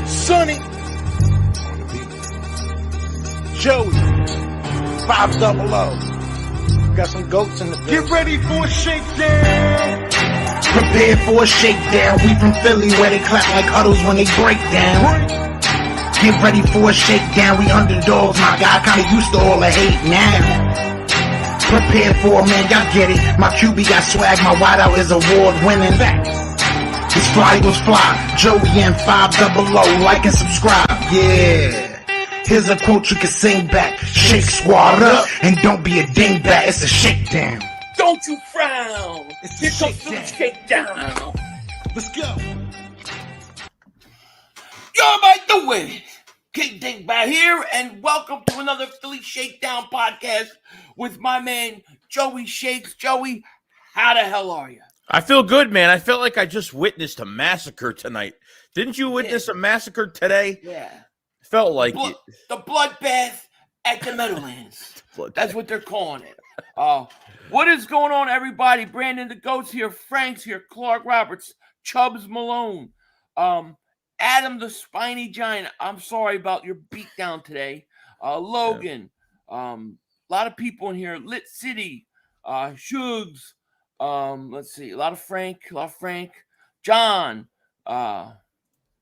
Sonny, Joey, 500. Got some goats in the building. Get ready for a shakedown. Prepare for a shakedown. We from Philly where they clap like huddles when they break down. Get ready for a shakedown. We underdogs, my guy. Kinda used to all the hate now. Prepare for it, man. Y'all get it. My QB got swag. My wideout is award winning. His fly was fly. Joey and 500. Like and subscribe. Yeah. Here's a quote you can sing back. Shake squad up and don't be a dingbat. It's a shakedown. Don't you frown. It's Here a comes the shakedown. Let's go. You're about the way. King Dingbat here, and welcome to another Philly Shakedown podcast with my man Joey Shakes. Joey, how the hell are you? I feel good, man. I felt like I just witnessed a massacre tonight. Didn't you witness a massacre today? Yeah. Felt like it. The bloodbath at the Meadowlands. That's what they're calling it. What is going on, everybody? Brandon the Goat's here. Frank's here. Clark Roberts. Chubbs Malone. Adam the Spiny Giant. I'm sorry about your beatdown today. Logan. A lot of people in here. Lit City. Shugs. Let's see. A lot of Frank. John.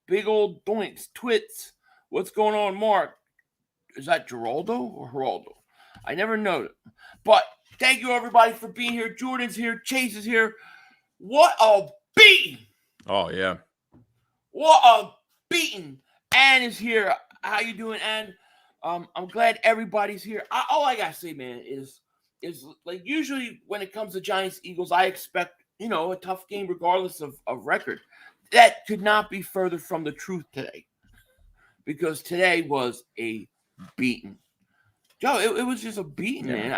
Big old Doinks. Twits. What's going on, Mark? Is that Geraldo or Geraldo? I never noted. But thank you, everybody, for being here. Jordan's here. Chase is here. What a beating. Oh, yeah. What a beating. Ann is here. How you doing, Ann? I'm glad everybody's here. All I got to say, man, is like usually when it comes to Giants-Eagles, I expect, a tough game regardless of record. That could not be further from the truth today. Because today was a beating. Joe, it was just a beating, man.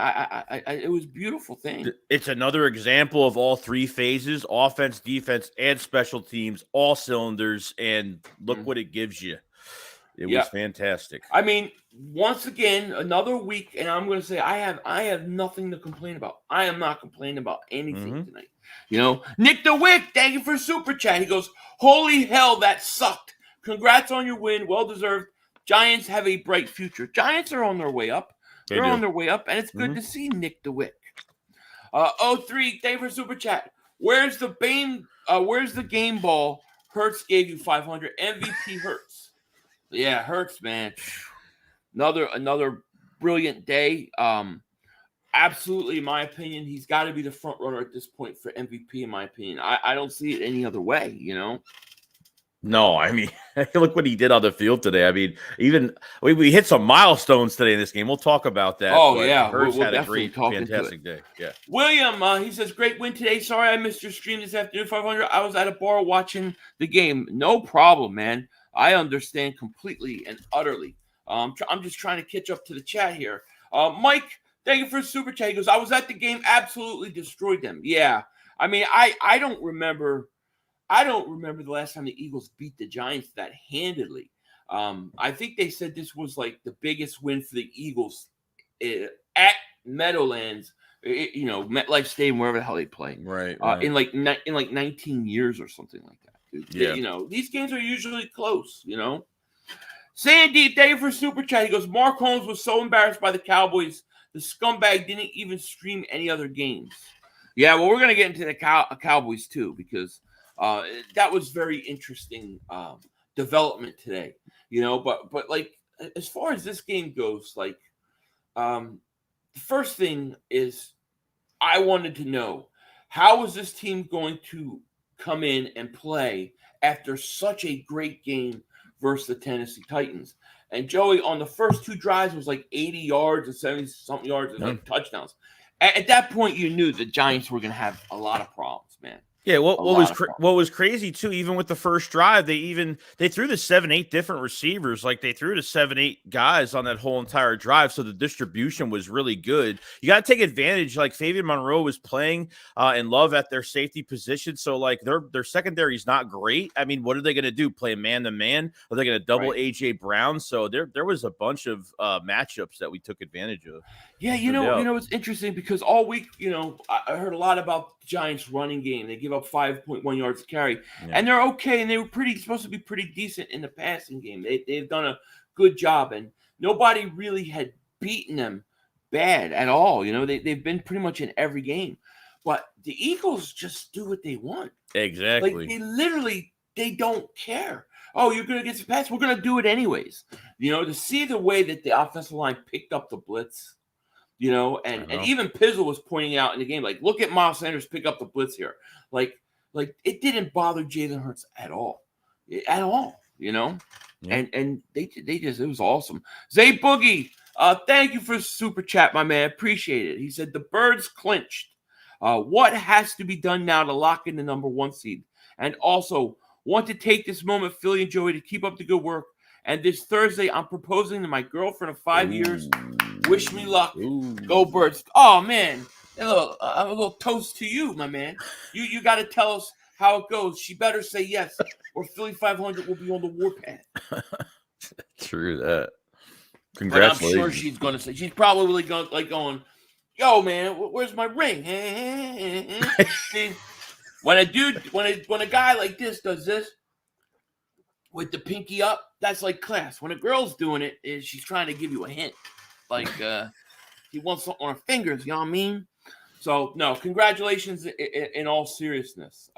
It was a beautiful thing. It's another example of all three phases, offense, defense, and special teams, all cylinders, and look what it gives you. It was fantastic. I mean, once again, another week, and I'm going to say I have nothing to complain about. I am not complaining about anything tonight. Nick DeWick, thank you for super chat. He goes, holy hell, that sucked. Congrats on your win. Well-deserved. Giants have a bright future. Giants are on their way up. They're on their way up, and it's good to see Nick DeWick. 03, thank you for super chat. Where's the game ball? Hurts gave you 500. MVP Hurts. Yeah, Hurts, man. Another brilliant day. Absolutely, in my opinion, he's got to be the front runner at this point for MVP, in my opinion. I don't see it any other way, No, I mean, look what he did on the field today. I mean, even we hit some milestones today in this game. We'll talk about that. Oh, yeah. Hurts we'll had a great, fantastic day. Yeah. William, he says, great win today. Sorry I missed your stream this afternoon, 500. I was at a bar watching the game. No problem, man. I understand completely and utterly. I'm just trying to catch up to the chat here. Mike, thank you for super chat. He goes, I was at the game, absolutely destroyed them. Yeah. I mean, I don't remember the last time the Eagles beat the Giants that handedly. I think they said this was like the biggest win for the Eagles at Meadowlands, MetLife Stadium, wherever the hell they play. Right. In like 19 years or something like that. Dude. Yeah. These games are usually close, Sandy, thank you for super chat. He goes, Mark Holmes was so embarrassed by the Cowboys. The scumbag didn't even stream any other games. Yeah, well, we're going to get into the Cowboys too, because that was very interesting development today, but like as far as this game goes, like the first thing is I wanted to know how is this team going to come in and play after such a great game versus the Tennessee Titans. And Joey, on the first two drives was like 80 yards and 70-something yards and like touchdowns. At that point, you knew the Giants were going to have a lot of problems, man. Yeah, what was crazy too, even with the first drive, they threw to 7-8 different receivers. Like they threw to 7-8 guys on that whole entire drive. So the distribution was really good. You got to take advantage. Like Fabian Monroe was playing in Love at their safety position. So like their secondary is not great. I mean, what are they going to do? Play man to man? Are they going to double AJ Brown? So there was a bunch of matchups that we took advantage of. Yeah, you know, it's interesting because all week, I heard a lot about Giants running game. They give up 5.1 yards to carry. Yeah. And they're okay, and they were supposed to be pretty decent in the passing game. They've done a good job, and nobody really had beaten them bad at all. You know, they've been pretty much in every game. But the Eagles just do what they want. Exactly. Like, they don't care. Oh, you're going to get some pass? We're going to do it anyways. You know, to see the way that the offensive line picked up the blitz, you know, and even Pizzle was pointing out in the game, like, look at Miles Sanders pick up the blitz here. Like it didn't bother Jalen Hurts at all, you know. Yeah. And they just, it was awesome. Zay Boogie, thank you for the super chat, my man. Appreciate it. He said the Birds clinched. What has to be done now to lock in the number 1 seed? And also want to take this moment, Philly and Joey, to keep up the good work. And this Thursday, I'm proposing to my girlfriend of 5 years. Wish me luck. Ooh. Go Birds. Oh, man. A little toast to you, my man. You got to tell us how it goes. She better say yes, or Philly 500 will be on the warpath. True that. Congratulations. But I'm sure she's going to say. She's probably going, yo, man, where's my ring? See, when a guy like this does this with the pinky up, that's like class. When a girl's doing it, she's trying to give you a hint. Like, he wants something on her fingers, you know what I mean? So, no, congratulations in all seriousness.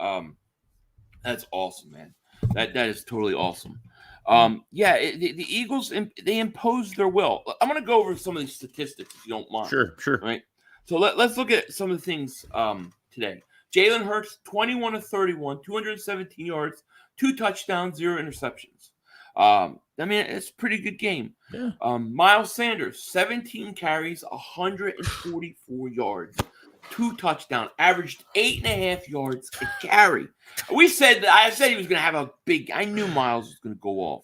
That's awesome, man. That is totally awesome. The Eagles, they imposed their will. I'm going to go over some of these statistics, if you don't mind. Sure. Right? So let's look at some of the things today. Jalen Hurts, 21 of 31, 217 yards, 2 touchdowns, 0 interceptions. I mean, it's a pretty good game. Yeah. Miles Sanders, 17 carries, 144 yards, 2 touchdowns, averaged 8.5 yards a carry. I said he was going to have a big. I knew Miles was going to go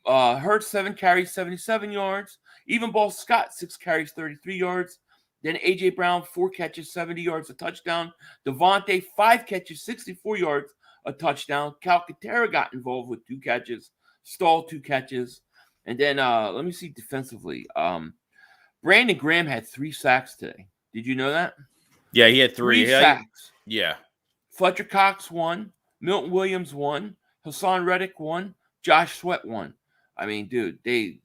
off. Hurts, 7 carries, 77 yards. Even Ball Scott, 6 carries, 33 yards. Then A.J. Brown, 4 catches, 70 yards, a touchdown. Devontae, 5 catches, 64 yards, a touchdown. Calcaterra got involved with 2 catches. Stahl, 2 catches. And then let me see defensively. Brandon Graham had 3 sacks today. Did you know that? Yeah, he had 3 sacks. Yeah. Fletcher Cox 1. Milton Williams 1. Hassan Reddick 1. Josh Sweat 1. I mean, dude, they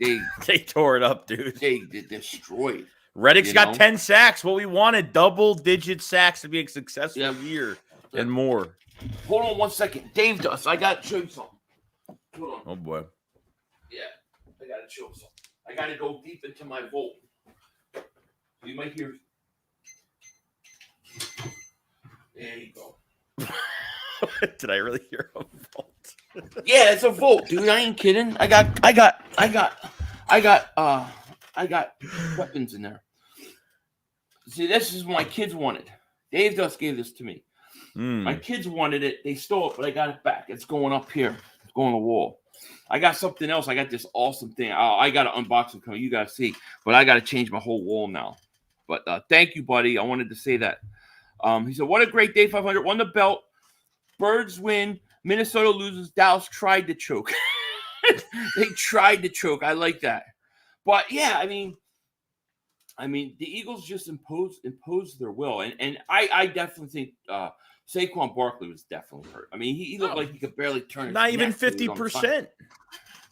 tore it up, dude. They destroyed. Reddick's got 10 sacks. What we wanted, double-digit sacks to be a successful year and more. Hold on 1 second. Dave does. I got to show you something. Hold on. Oh, boy. Yeah, I got to show you something. I got to go deep into my vault. You might hear. There you go. Did I really hear a vault? Yeah, it's a vault, dude. I ain't kidding. I got weapons in there. See, this is what my kids wanted. Dave just gave this to me. My kids wanted it. They stole it, but I got it back. It's going up here. It's going on the wall. I got something else. I got this awesome thing. I got to unbox it coming. You got to see. But I got to change my whole wall now. But thank you, buddy. I wanted to say that. He said, what a great day, 500. Won the belt. Birds win. Minnesota loses. Dallas tried to choke. They tried to choke. I like that. But, yeah, I mean, the Eagles just imposed their will. And I definitely think Saquon Barkley was definitely hurt. I mean, he looked like he could barely turn his Not even neck 50%.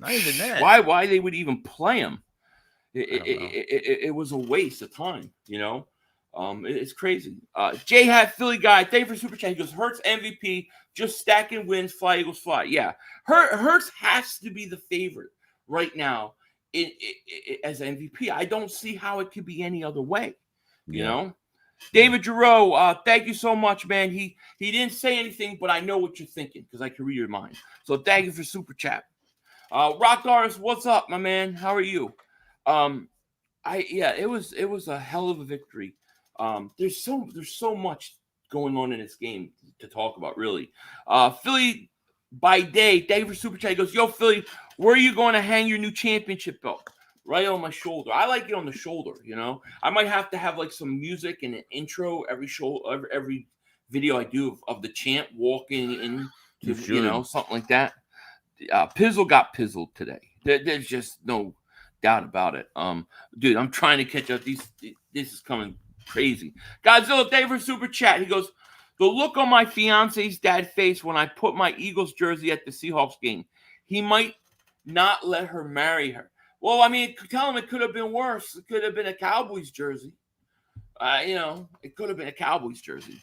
Not even that. Why they would even play him? It was a waste of time, you know? It's crazy. J-Hat Philly guy, thank you for super chat. He goes, Hurts MVP, just stacking wins, fly Eagles fly. Yeah, Hurts has to be the favorite right now as MVP. I don't see how it could be any other way, you know? David Giroux, thank you so much, man. He didn't say anything, but I know what you're thinking because I can read your mind. So thank you for super chat. Rock Artist, what's up, my man? How are you? It was a hell of a victory. There's so much going on in this game to talk about, really. Philly by day, thank you for super chat. He goes, yo, Philly, where are you going to hang your new championship belt? Right on my shoulder. I like it on the shoulder, you know. I might have to have like some music and an intro every video I do of the champ walking in, you know, something like that. Pizzle got pizzled today. There's just no doubt about it. Dude, I'm trying to catch up. This is coming crazy. Godzilla, thank you for super chat. He goes, The look on my fiance's dad's face when I put my Eagles jersey at the Seahawks game. He might not let her marry her. Well, I mean, tell him it could have been worse. It could have been a Cowboys jersey. It could have been a Cowboys jersey.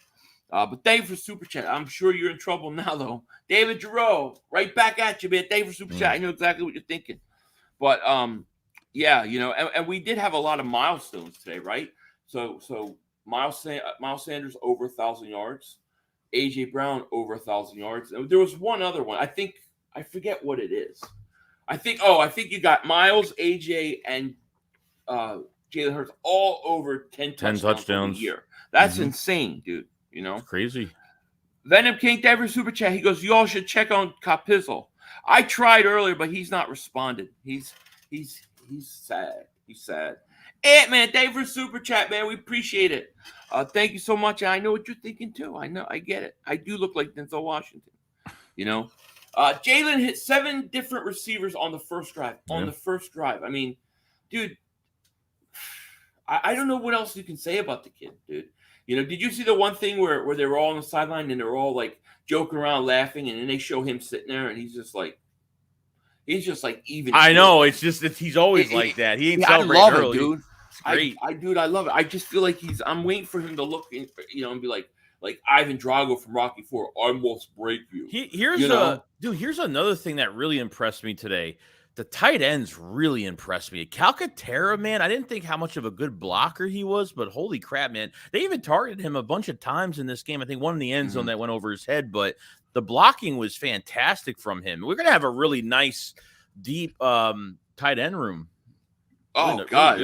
But thank you for Super Chat. I'm sure you're in trouble now, though. David Giroux, right back at you, man. Thank you for Super Chat. I know exactly what you're thinking. But, yeah, and we did have a lot of milestones today, right? So Miles Sanders over 1,000 yards. A.J. Brown over 1,000 yards. There was one other one. I forget what it is. I think you got Miles, A.J., and Jalen Hurts all over 10 touchdowns a year. That's insane, dude. It's crazy. Venom King, Denver Super Chat. He goes, y'all should check on Capizzle. I tried earlier, but he's not responded. He's sad. He's sad. Ant-Man, thank you for Super Chat, man. We appreciate it. Thank you so much. I know what you're thinking, too. I know. I get it. I do look like Denzel Washington. Jalen hit 7 different receivers on the first drive. I mean, dude, I don't know what else you can say about the kid, dude. Did you see the one thing where they were all on the sideline and they were all like joking around, laughing, and then they show him sitting there and he's just like even. I know. He's always like that. He ain't celebrating I love early. it, dude. It's great. I love it. I just feel like I'm waiting for him to look in, and be like Ivan Drago from Rocky IV. I must break you. Here's another thing that really impressed me today. The tight ends really impressed me. Calcaterra, man, I didn't think how much of a good blocker he was, but holy crap, man. They even targeted him a bunch of times in this game. I think one in the end zone that went over his head, but the blocking was fantastic from him. We're going to have a really nice, deep tight end room. Oh, God.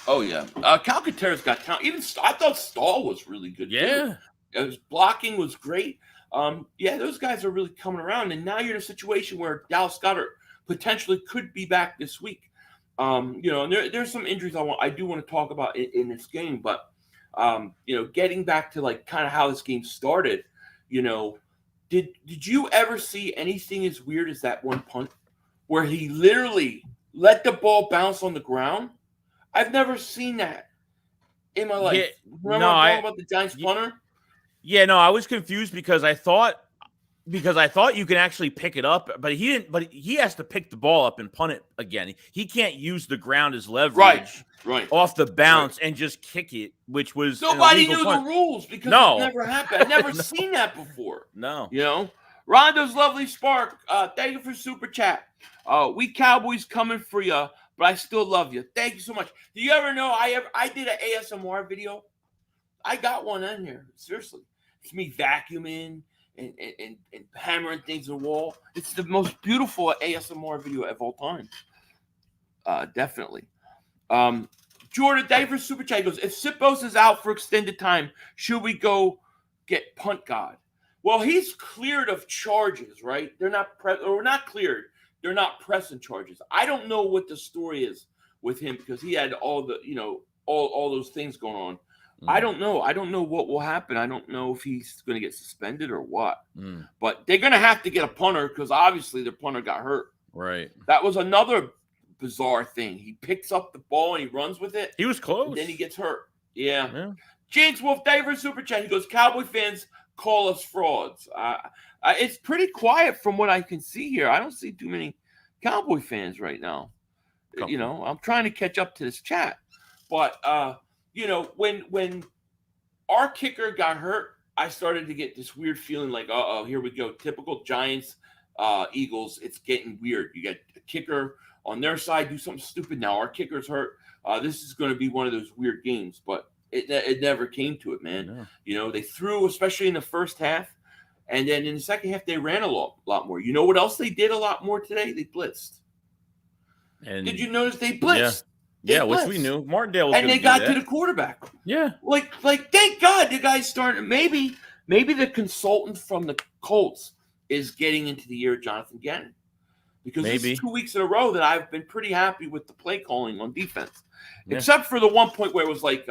Oh, yeah. Calcaterra's got talent. Even I thought Stahl was really good. Yeah. His blocking was great. Those guys are really coming around. And now you're in a situation where Dallas Goedert potentially could be back this week. And there's some injuries I do want to talk about in this game, but getting back to like kind of how this game started, did you ever see anything as weird as that one punt where he literally let the ball bounce on the ground? I've never seen that in my life. Remember I'm talking about the Giants punter? Yeah, no, I was confused because I thought you can actually pick it up, but he didn't. But he has to pick the ball up and punt it again. He can't use the ground as leverage, right, off the bounce and just kick it, which was nobody knew the rules because it never happened. I've never seen that before. No, Rondo's lovely spark. Thank you for Super Chat. We Cowboys coming for you, but I still love you. Thank you so much. Do you ever know I did an ASMR video? I got one in here. Seriously, it's me vacuuming and hammering things on the wall. It's the most beautiful ASMR video of all time. Definitely. Jordan, thank you for Super Chat. He goes, if Sipos is out for extended time, should we go get Punt God? Well, he's cleared of charges, right? They're not cleared. They're not pressing charges. I don't know what the story is with him because he had all the, all those things going on. I don't know. I don't know what will happen. I don't know if he's going to get suspended or what. But they're going to have to get a punter because obviously their punter got hurt. Right. That was another bizarre thing. He picks up the ball and he runs with it. He was close. And then he gets hurt. Yeah. James Wolf, David Super Chat. He goes, Cowboy fans call us frauds. It's pretty quiet from what I can see here. I don't see too many Cowboy fans right now. I'm trying to catch up to this chat. But when our kicker got hurt, I started to get this weird feeling like, here we go. Typical Giants, Eagles. It's getting weird. You got a kicker on their side, do something stupid now. Our kicker's hurt. This is going to be one of those weird games, but it never came to it, man. Yeah. They threw, especially in the first half, and then in the second half, they ran a lot more. You know what else they did a lot more today? They blitzed. And did you notice they blitzed? Yeah, which we knew. Martindale was and they got to the quarterback. Yeah. Like thank God the guys started. Maybe the consultant from the Colts is getting into the year of Jonathan Gannon. Because this is 2 weeks in a row that I've been pretty happy with the play calling on defense. Yeah. Except for the one point where it was like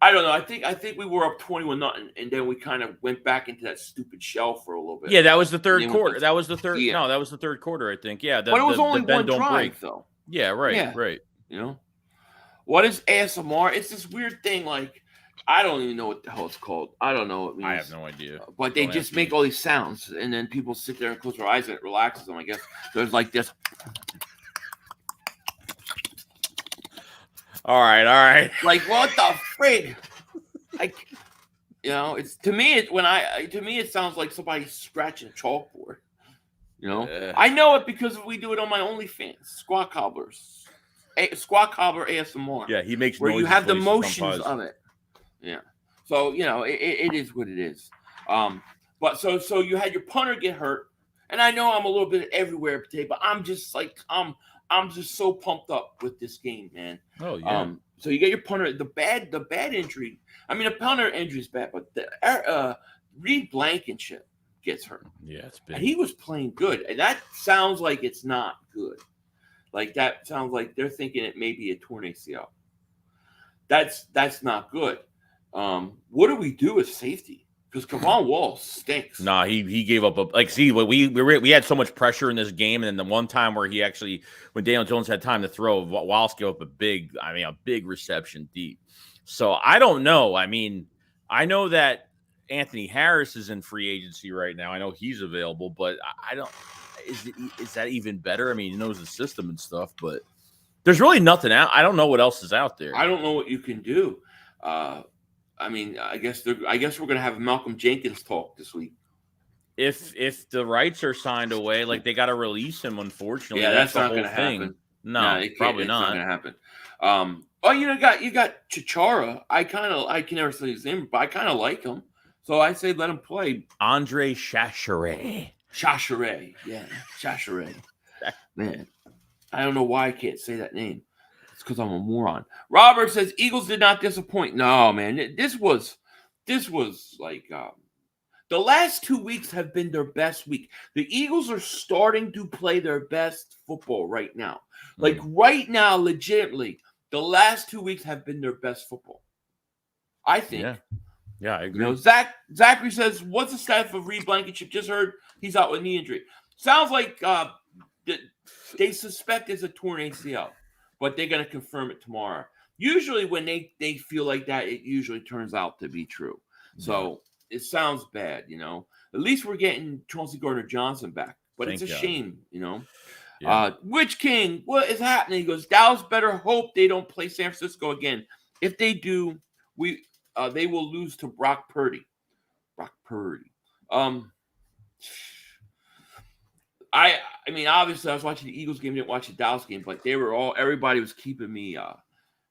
I don't know. I think we were up 21-0, and then we kind of went back into that stupid shell for a little bit. Yeah, that was the third quarter. That was the third. Yeah. No, that was the third quarter, I think. Yeah, but it was only one drive, though. Yeah, right, right. What is ASMR? It's this weird thing. Like, I don't even know what the hell it's called. I don't know what it means. I have no idea. But they just make all these sounds, and then people sit there and close their eyes, and it relaxes them. I guess there's like this. All right. Like what the frig? Like, it's to me. It sounds like somebody scratching a chalkboard. I know it because we do it on my OnlyFans. Squat Cobbler ASMR. Yeah, he makes where you have the motions of it. Yeah. So it is what it is. But so you had your punter get hurt, and I know I'm a little bit everywhere today, but I'm just like I'm just so pumped up with this game, man. Oh yeah. So you get your punter. The bad injury. I mean, the punter injury is bad, but the Reed Blankenship gets hurt. Yeah, it's big. And he was playing good, and that sounds like it's not good. Like that sounds like they're thinking it may be a torn ACL. That's not good. What do we do as safety? Because Kavon Wall stinks. Nah, he gave up. We had so much pressure in this game, and then the one time where when Daniel Jones had time to throw, Wallace gave up a big reception deep. So I don't know. I mean, I know that Anthony Harris is in free agency right now. I know he's available, but I don't. Is that even better? I mean, he knows the system and stuff, but there's really nothing out. I don't know what else is out there. I don't know what you can do. I mean, I guess we're going to have Malcolm Jenkins talk this week. If the rights are signed away, like they got to release him. Unfortunately, yeah, that's not going to happen. No, probably not. It's not going to happen. You got Chichara. I can never say his name, but I kind of like him. So I say let him play. Andre Chachere. Yeah, Chachere. Man, I don't know why I can't say that name. It's because I'm a moron. Robert says Eagles did not disappoint. No, man, this was like the last 2 weeks have been their best week. The Eagles are starting to play their best football right now. Like right now, legitimately, the last 2 weeks have been their best football. I think. Yeah, I agree. Zachary says, what's the status of Reed Blankenship? Just heard he's out with knee injury. Sounds like they suspect it's a torn ACL, but they're going to confirm it tomorrow. Usually when they feel like that, it usually turns out to be true. So it sounds bad, At least we're getting Chauncey Gardner-Johnson back, but it's a shame, Yeah. Witch King, what is happening? He goes, Dallas better hope they don't play San Francisco again. If they do, they will lose to Brock Purdy. I mean, obviously, I was watching the Eagles game, didn't watch the Dallas game, but everybody was keeping me,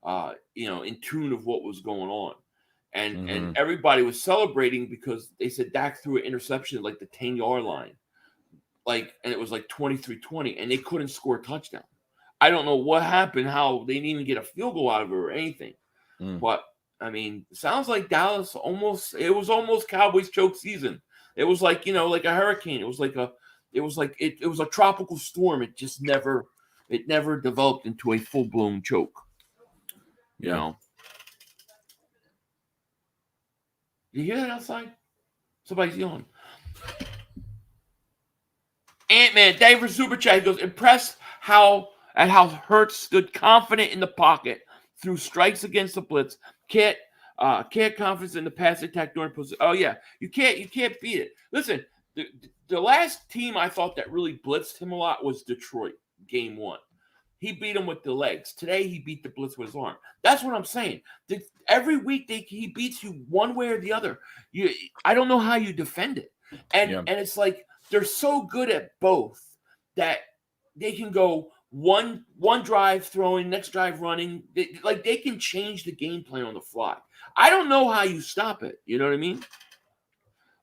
in tune of what was going on, and everybody was celebrating because they said Dak threw an interception at like the 10-yard line, and it was like 23-20, and they couldn't score a touchdown. I don't know what happened, how they didn't even get a field goal out of it or anything, but. I mean, it sounds like Dallas it was almost Cowboys choke season. It was like, like a hurricane. It was like a tropical storm. It just never developed into a full-blown choke. You know. You hear that outside? Somebody's yelling. Ant-Man, Dave for Super Chat, he goes, impressed how Hurts stood confident in the pocket through strikes against the blitz. Can't confidence in the pass attack during possession. Oh yeah, you can't beat it. Listen, the last team I thought that really blitzed him a lot was Detroit. Game 1, he beat him with the legs. Today he beat the blitz with his arm. That's what I'm saying. Every week he beats you one way or the other. I don't know how you defend it, and it's like they're so good at both that they can go. One drive throwing, next drive running. They can change the game plan on the fly. I don't know how you stop it. You know what I mean?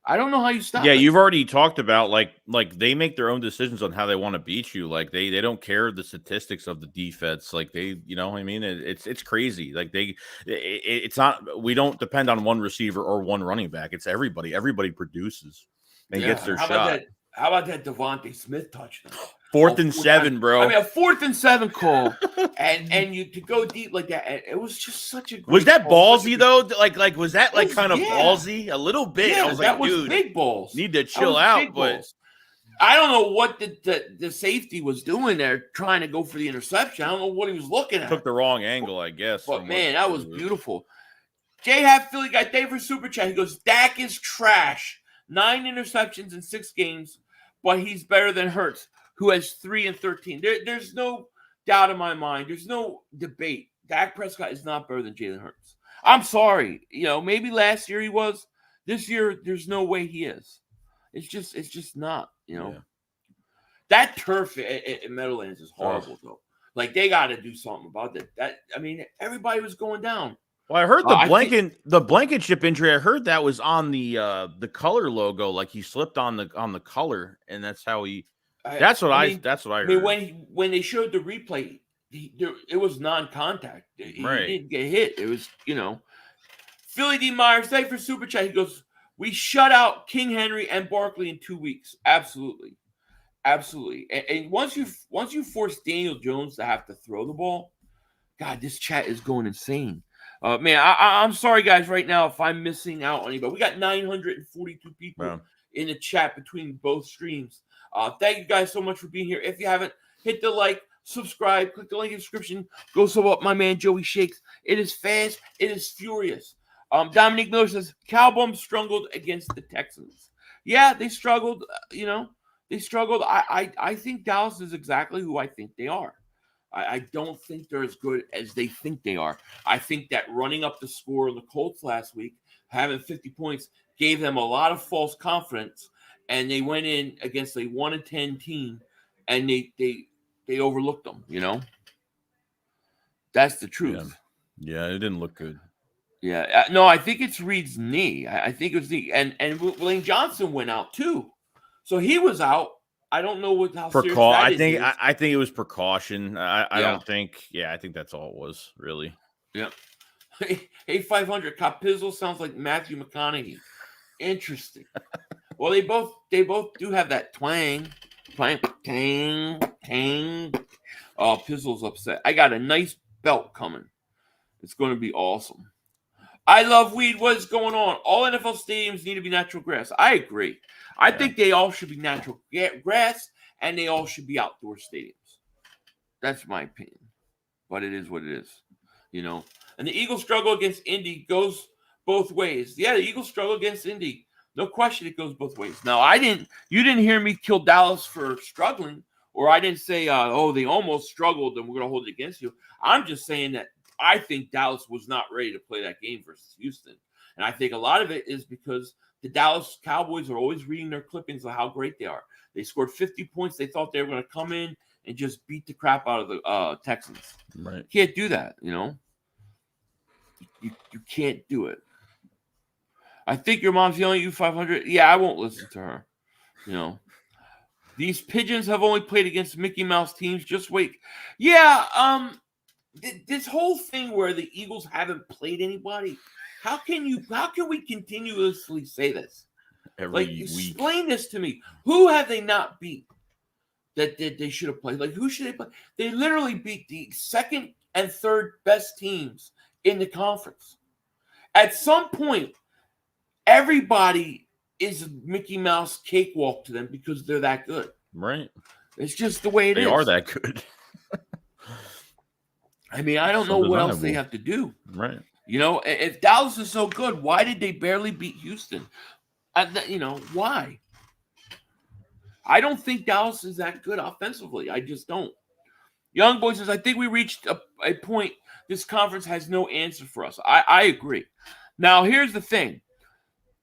I don't know how you stop it. Yeah, you've already talked about like they make their own decisions on how they want to beat you. Like they don't care the statistics of the defense. Like they, what I mean? It's crazy. Like it's not. We don't depend on one receiver or one running back. It's everybody. Everybody produces and gets their shot. How about that Devontae Smith touchdown? 4th and 7, bro. I mean, a 4th and 7 call, and you to go deep like that. It was just such a. Was that ballsy though? Like was that like kind of ballsy? A little bit. Yeah, I was like, dude, big balls. Need to chill out. But I don't know what the safety was doing there, trying to go for the interception. I don't know what he was looking at. Took the wrong angle, I guess. But man, that was beautiful. J-Hat Philly guy, Dave for Super Chat. He goes, Dak is trash. 9 interceptions in 6 games, but he's better than Hurts, who has 3 and 13. There's no doubt in my mind. There's no debate. Dak Prescott is not better than Jalen Hurts. I'm sorry. Maybe last year he was. This year, there's no way he is. It's just not, Yeah. That turf at Meadowlands is horrible, though. Like, they got to do something about that. Everybody was going down. Well, I heard the Blankenship injury. I heard that was on the color logo, like he slipped on the color, and that's how he. That's what I heard. When they showed the replay, it was non-contact. He didn't get hit. It was Philly D Myers. Thank you for Super Chat. He goes, we shut out King Henry and Barkley in 2 weeks. Absolutely. And once you force Daniel Jones to have to throw the ball, God, this chat is going insane. Man, I'm sorry, guys, right now if I'm missing out on anybody. We got 942 people in the chat between both streams. Thank you guys so much for being here. If you haven't, hit the like, subscribe, click the link in the description. Go sub up my man Joey Shakes. It is fast. It is furious. Dominique Miller says, Cowboys struggled against the Texans. Yeah, they struggled. They struggled. I think Dallas is exactly who I think they are. I don't think they're as good as they think they are. I think that running up the score on the Colts last week, having 50 points, gave them a lot of false confidence, and they went in against a 1-10 team, and they overlooked them. That's the truth. Yeah, it didn't look good. Yeah, no, I think it's Reed's knee. I think it was the and Lane Johnson went out too, so he was out. I don't know how serious that is. I think it was precaution. I don't think. Yeah, I think that's all it was really. Yeah. Hey, 500 Copizzle sounds like Matthew McConaughey. Interesting. Well, they both do have that twang, tang. Oh, Pizzle's upset. I got a nice belt coming. It's going to be awesome. I love weed. What's going on? All NFL stadiums need to be natural grass. I agree. I think they all should be natural grass, and they all should be outdoor stadiums. That's my opinion. But it is what it is. And the Eagles struggle against Indy goes both ways. Yeah, the Eagles struggle against Indy. No question it goes both ways. Now, you didn't hear me kill Dallas for struggling, or I didn't say, they almost struggled and we're going to hold it against you. I'm just saying that I think Dallas was not ready to play that game versus Houston. And I think a lot of it is because the Dallas Cowboys are always reading their clippings of how great they are. They scored 50 points. They thought they were going to come in and just beat the crap out of the Texans. Right. You can't do that, You can't do it. I think your mom's yelling at you 500. Yeah, I won't listen to her. These pigeons have only played against Mickey Mouse teams. Just wait. Yeah, this whole thing where the Eagles haven't played anybody, how can we continuously say this? Every week. Explain this to me. Who have they not beat that they should have played? Like, who should they play? They literally beat the second and third best teams in the conference. At some point, everybody is a Mickey Mouse cakewalk to them because they're that good. Right. It's just the way it is. They are that good. I don't know what else they have to do. Right. If Dallas is so good, why did they barely beat Houston? Why? I don't think Dallas is that good offensively. I just don't. Young Boy says, I think we reached a point this conference has no answer for us. I agree. Now, here's the thing.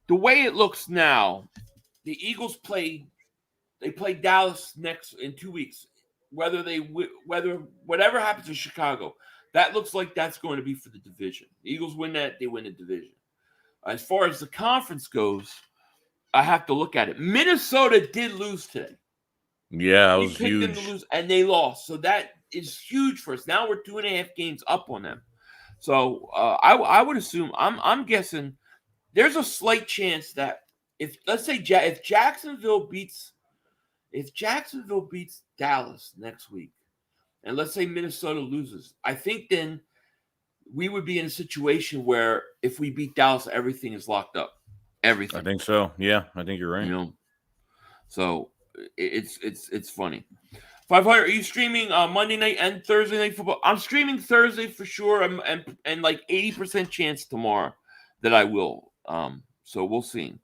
The way it looks now, the Eagles play Dallas next in 2 weeks. Whatever happens in Chicago, that looks like that's going to be for the division. The Eagles win that, they win the division. As far as the conference goes, I have to look at it. Minnesota did lose today. Yeah, it was huge. Them to lose, and they lost. So that is huge for us. Now we're 2.5 games up on them. So I would assume I'm guessing there's a slight chance that if Jacksonville beats Dallas next week, and let's say Minnesota loses, I think then we would be in a situation where if we beat Dallas, everything is locked up. Everything. I think so. Yeah, I think you're right. So it's funny. 500. Are you streaming Monday night and Thursday night football? I'm streaming Thursday for sure, and like 80% chance tomorrow. that I will. So we'll see.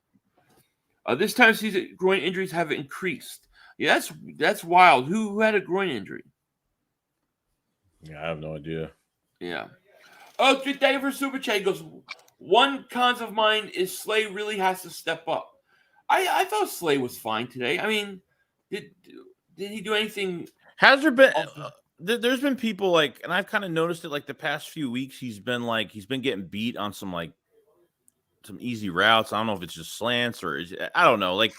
This time of season, groin injuries have increased. Yeah, that's wild. Who had a groin injury? Yeah, I have no idea. Yeah. Oh, thank you for Super Chat. He goes, one cons of mine is Slay really has to step up. I thought Slay was fine today. I mean, did he do anything? Has there been? There's been people like, and I've kind of noticed it like the past few weeks. He's been getting beat on some easy routes. I don't know if it's just slants or I don't know. Like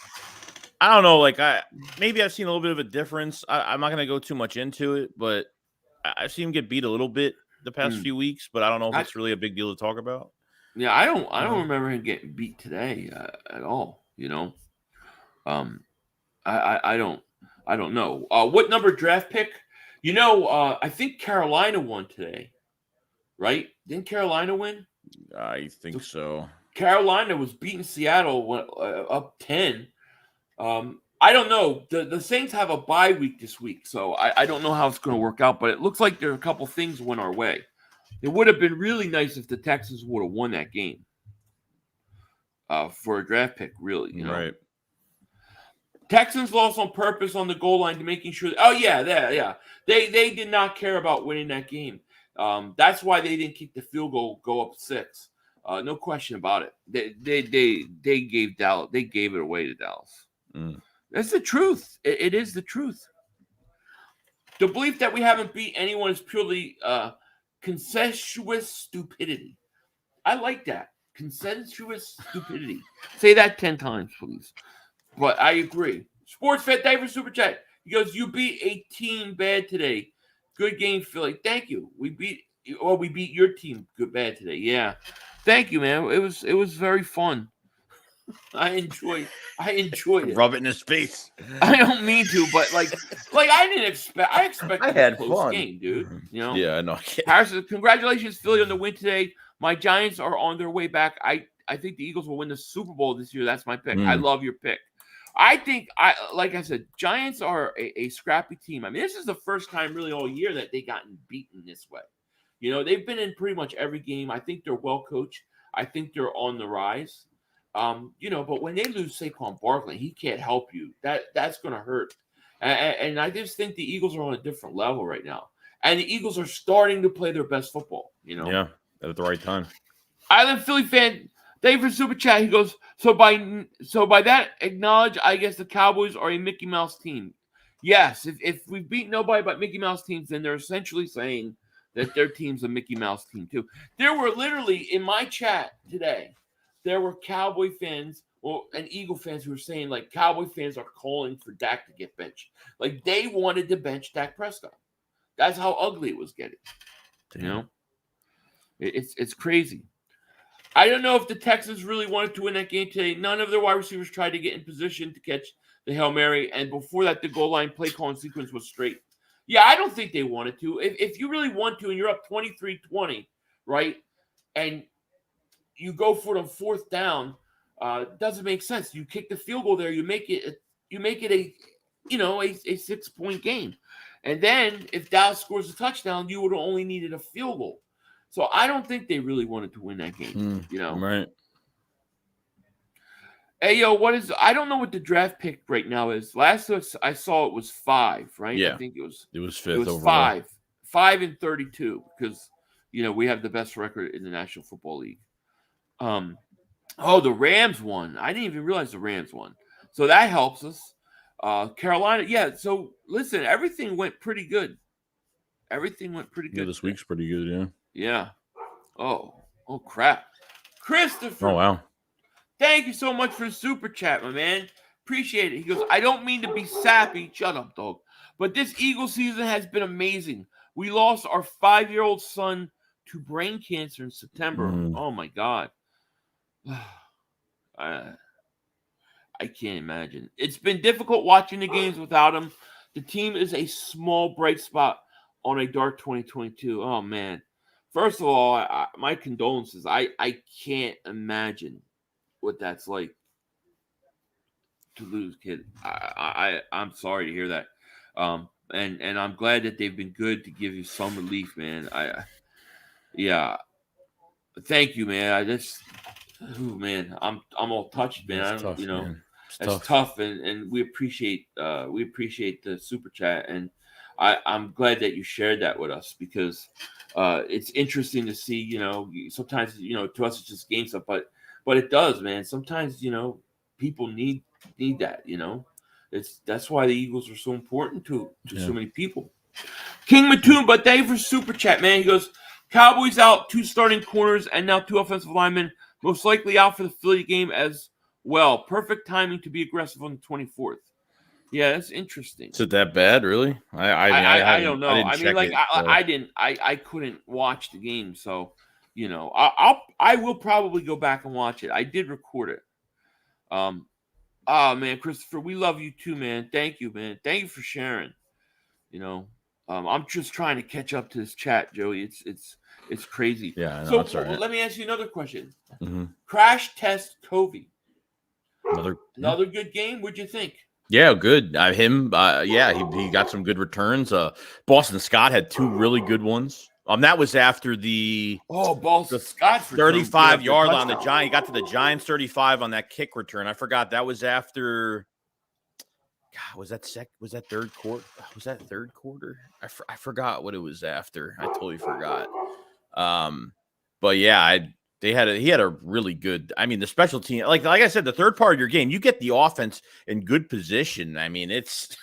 maybe I've seen a little bit of a difference. I'm not gonna go too much into it, but I've seen him get beat a little bit the past few weeks. But I don't know if it's really a big deal to talk about. Yeah, I don't remember him getting beat today at all. You know, I don't know. What number draft pick? You know, I think Carolina won today, right? Didn't Carolina win? I think so. Carolina was beating Seattle up 10. I don't know. The Saints have a bye week this week, so I don't know how it's going to work out, but it looks like there are a couple things went our way. It would have been really nice if the Texans would have won that game for a draft pick, really. You know? Right. Texans lost on purpose on the goal line to making sure. They did not care about winning that game. That's why they didn't kick the field goal, go up 6. No question about it. They gave Dallas. They gave it away to Dallas. That's the truth. It is the truth. The belief that we haven't beat anyone is purely consensuous stupidity. I like that. Consensuous stupidity. Say that 10 times, please. But I agree. Sports Fan, thank you for Super Chat. He goes, you beat a team bad today. Good game, Philly. Thank you. We beat your team good bad today. Yeah. Thank you, man. It was very fun. I enjoyed it. Rub it in his face. I don't mean to, but like I didn't expect. I expected had a close fun. game, dude. You know. Yeah, I know. Harrison, congratulations, Philly, on the win today. My Giants are on their way back. I think the Eagles will win the Super Bowl this year. That's my pick. I love your pick. I think like I said, Giants are a scrappy team. I mean, this is the first time really all year that they gotten beaten this way. You know, they've been in pretty much every game. I think they're well coached. I think they're on the rise. You know, but when they lose Saquon Barkley, he can't help you. That's going to hurt. And I just think the Eagles are on a different level right now. And the Eagles are starting to play their best football, you know. Yeah, at the right time. Island Philly fan, thank you for Super Chat. He goes, so by that, acknowledge, I guess the Cowboys are a Mickey Mouse team. Yes, if we beat nobody but Mickey Mouse teams, then they're essentially saying that their team's a Mickey Mouse team too. There were literally, in my chat today, there were Cowboy fans and Eagle fans who were saying, like, Cowboy fans are calling for Dak to get benched. Like, they wanted to bench Dak Prescott. That's how ugly it was getting. You know? It's crazy. I don't know if the Texans really wanted to win that game today. None of their wide receivers tried to get in position to catch the Hail Mary, and before that, the goal line play calling sequence was straight. Yeah, I don't think they wanted to. If you really want to and you're up 23-20, right, and you go for it on 4th down, it doesn't make sense. You kick the field goal there, you make it a 6-point game. And then if Dallas scores a touchdown, you would have only needed a field goal. So I don't think they really wanted to win that game, you know. Right. Hey, yo, I don't know what the draft pick right now is. Last I saw it was 5, right? Yeah. I think it was 5th it was overall. 5 and 32 because, you know, we have the best record in the National Football League. The Rams won. I didn't even realize the Rams won. So that helps us. Carolina, yeah. So listen, everything went pretty good. Everything went pretty good. Yeah, this week's pretty good, yeah. Yeah. Oh crap. Christopher. Oh, wow. Thank you so much for the super chat, my man. Appreciate it. He goes, I don't mean to be sappy. Shut up, dog. But this Eagle season has been amazing. We lost our 5-year-old son to brain cancer in September. Oh, my God. I can't imagine. It's been difficult watching the games without him. The team is a small bright spot on a dark 2022. Oh, man. First of all, my condolences. I can't imagine what that's like to lose, kid. I'm sorry to hear that. And I'm glad that they've been good to give you some relief, man. Thank you, man. Man, I'm all touched, man. I don't, tough, man. It's tough, and we appreciate the super chat, and I'm glad that you shared that with us because it's interesting to see. Sometimes to us it's just game stuff, but it does, man. Sometimes people need that. That's why the Eagles are so important to so many people. King Mattoon, but thank you for super chat, man. He goes, Cowboys out 2 starting corners and now 2 offensive linemen, most likely out for the Philly game as well. Perfect timing to be aggressive on the 24th. Yeah, that's interesting. Is it that bad, really? I don't know. I couldn't watch the game, so I will probably go back and watch it. I did record it. Oh man, Christopher, we love you too, man. Thank you, man. Thank you for sharing. I'm just trying to catch up to this chat, Joey. It's crazy. Yeah, I know, so right. Let me ask you another question. Mm-hmm. Crash test Covey. Another good game. What'd you think? Yeah, good. He got some good returns. Boston Scott had 2 really good ones. That was after the Boston Scott 35-yard line. The Giant, he got to the Giants 35 on that kick return. I forgot that was after. God, was that third quarter? Was that third quarter? I forgot what it was after. I totally forgot. But yeah, he had a really good. I mean, the special team, like I said, the third part of your game, you get the offense in good position. I mean, it's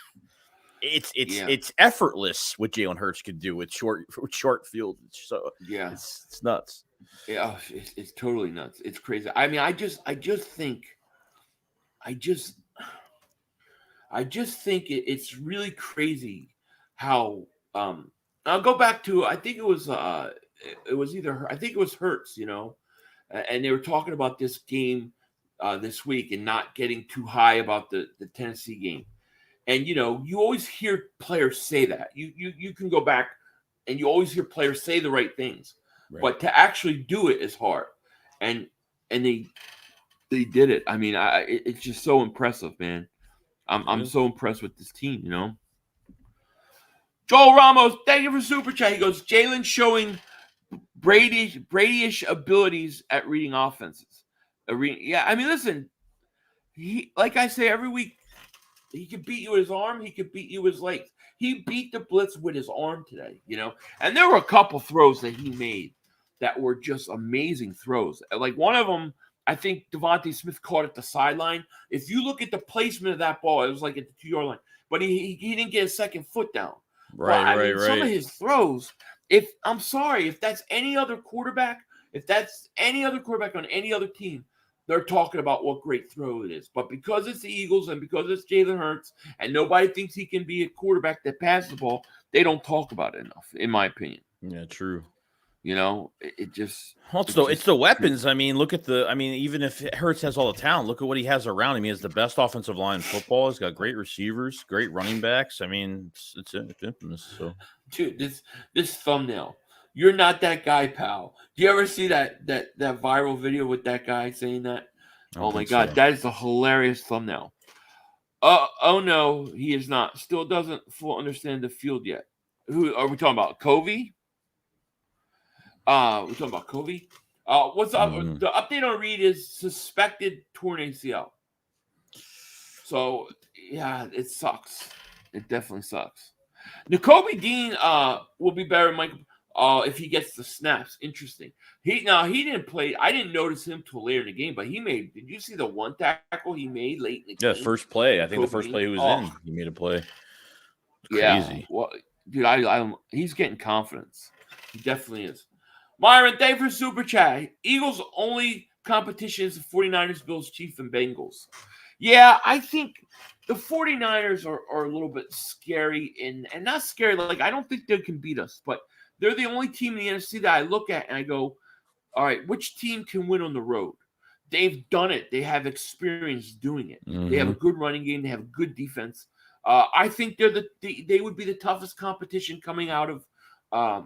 effortless what Jalen Hurts could do with short field. So it's nuts. Yeah, it's totally nuts. It's crazy. I mean, I just think it's really crazy how I'll go back to I think it was Hurts, and they were talking about this game this week and not getting too high about the Tennessee game. And you always hear players say that. You can go back and you always hear players say the right things. Right. But to actually do it is hard. And they did it. I mean, it's just so impressive, man. I'm so impressed with this team, Joel Ramos, thank you for super chat. He goes, Jalen showing Brady-ish abilities at reading offenses. I mean, listen, he, like I say every week, he could beat you with his arm. He could beat you with his legs. He beat the blitz with his arm today, And there were a couple throws that he made that were just amazing throws. Like one of them, I think Devontae Smith caught at the sideline. If you look at the placement of that ball, it was like at the 2-yard line. But he didn't get a second foot down. Right. Some of his throws, if that's any other quarterback, on any other team, they're talking about what great throw it is. But because it's the Eagles and because it's Jalen Hurts and nobody thinks he can be a quarterback that passes the ball, they don't talk about it enough, in my opinion. Yeah, true. It just. It's the weapons. I mean, even if Hurts has all the talent, look at what he has around him. He has the best offensive line in football. He's got great receivers, great running backs. I mean, it's infamous. So, dude, this thumbnail. You're not that guy, pal. Do you ever see that viral video with that guy saying that? Oh my God, that is a hilarious thumbnail. Oh no, he is not. Still doesn't fully understand the field yet. Who are we talking about? Covey? We're talking about Covey. What's up? The update on Reed is suspected torn ACL. So yeah, it sucks. It definitely sucks. Nakobe Dean will be better than Michael if he gets the snaps. Interesting. He didn't play. I didn't notice him till later in the game, but he made. Did you see the one tackle he made late in the game? Yeah, first play. I think the first play he was in, he made a play. Crazy. Well, dude, he's getting confidence. He definitely is. Myron, thank you for super chat. Eagles' only competition is the 49ers, Bills, Chiefs, and Bengals. Yeah, I think the 49ers are a little bit scary and not scary. Like, I don't think they can beat us, but they're the only team in the NFC that I look at and I go, all right, which team can win on the road? They've done it. They have experience doing it. Mm-hmm. They have a good running game. They have a good defense. I think they would be the toughest competition coming out of the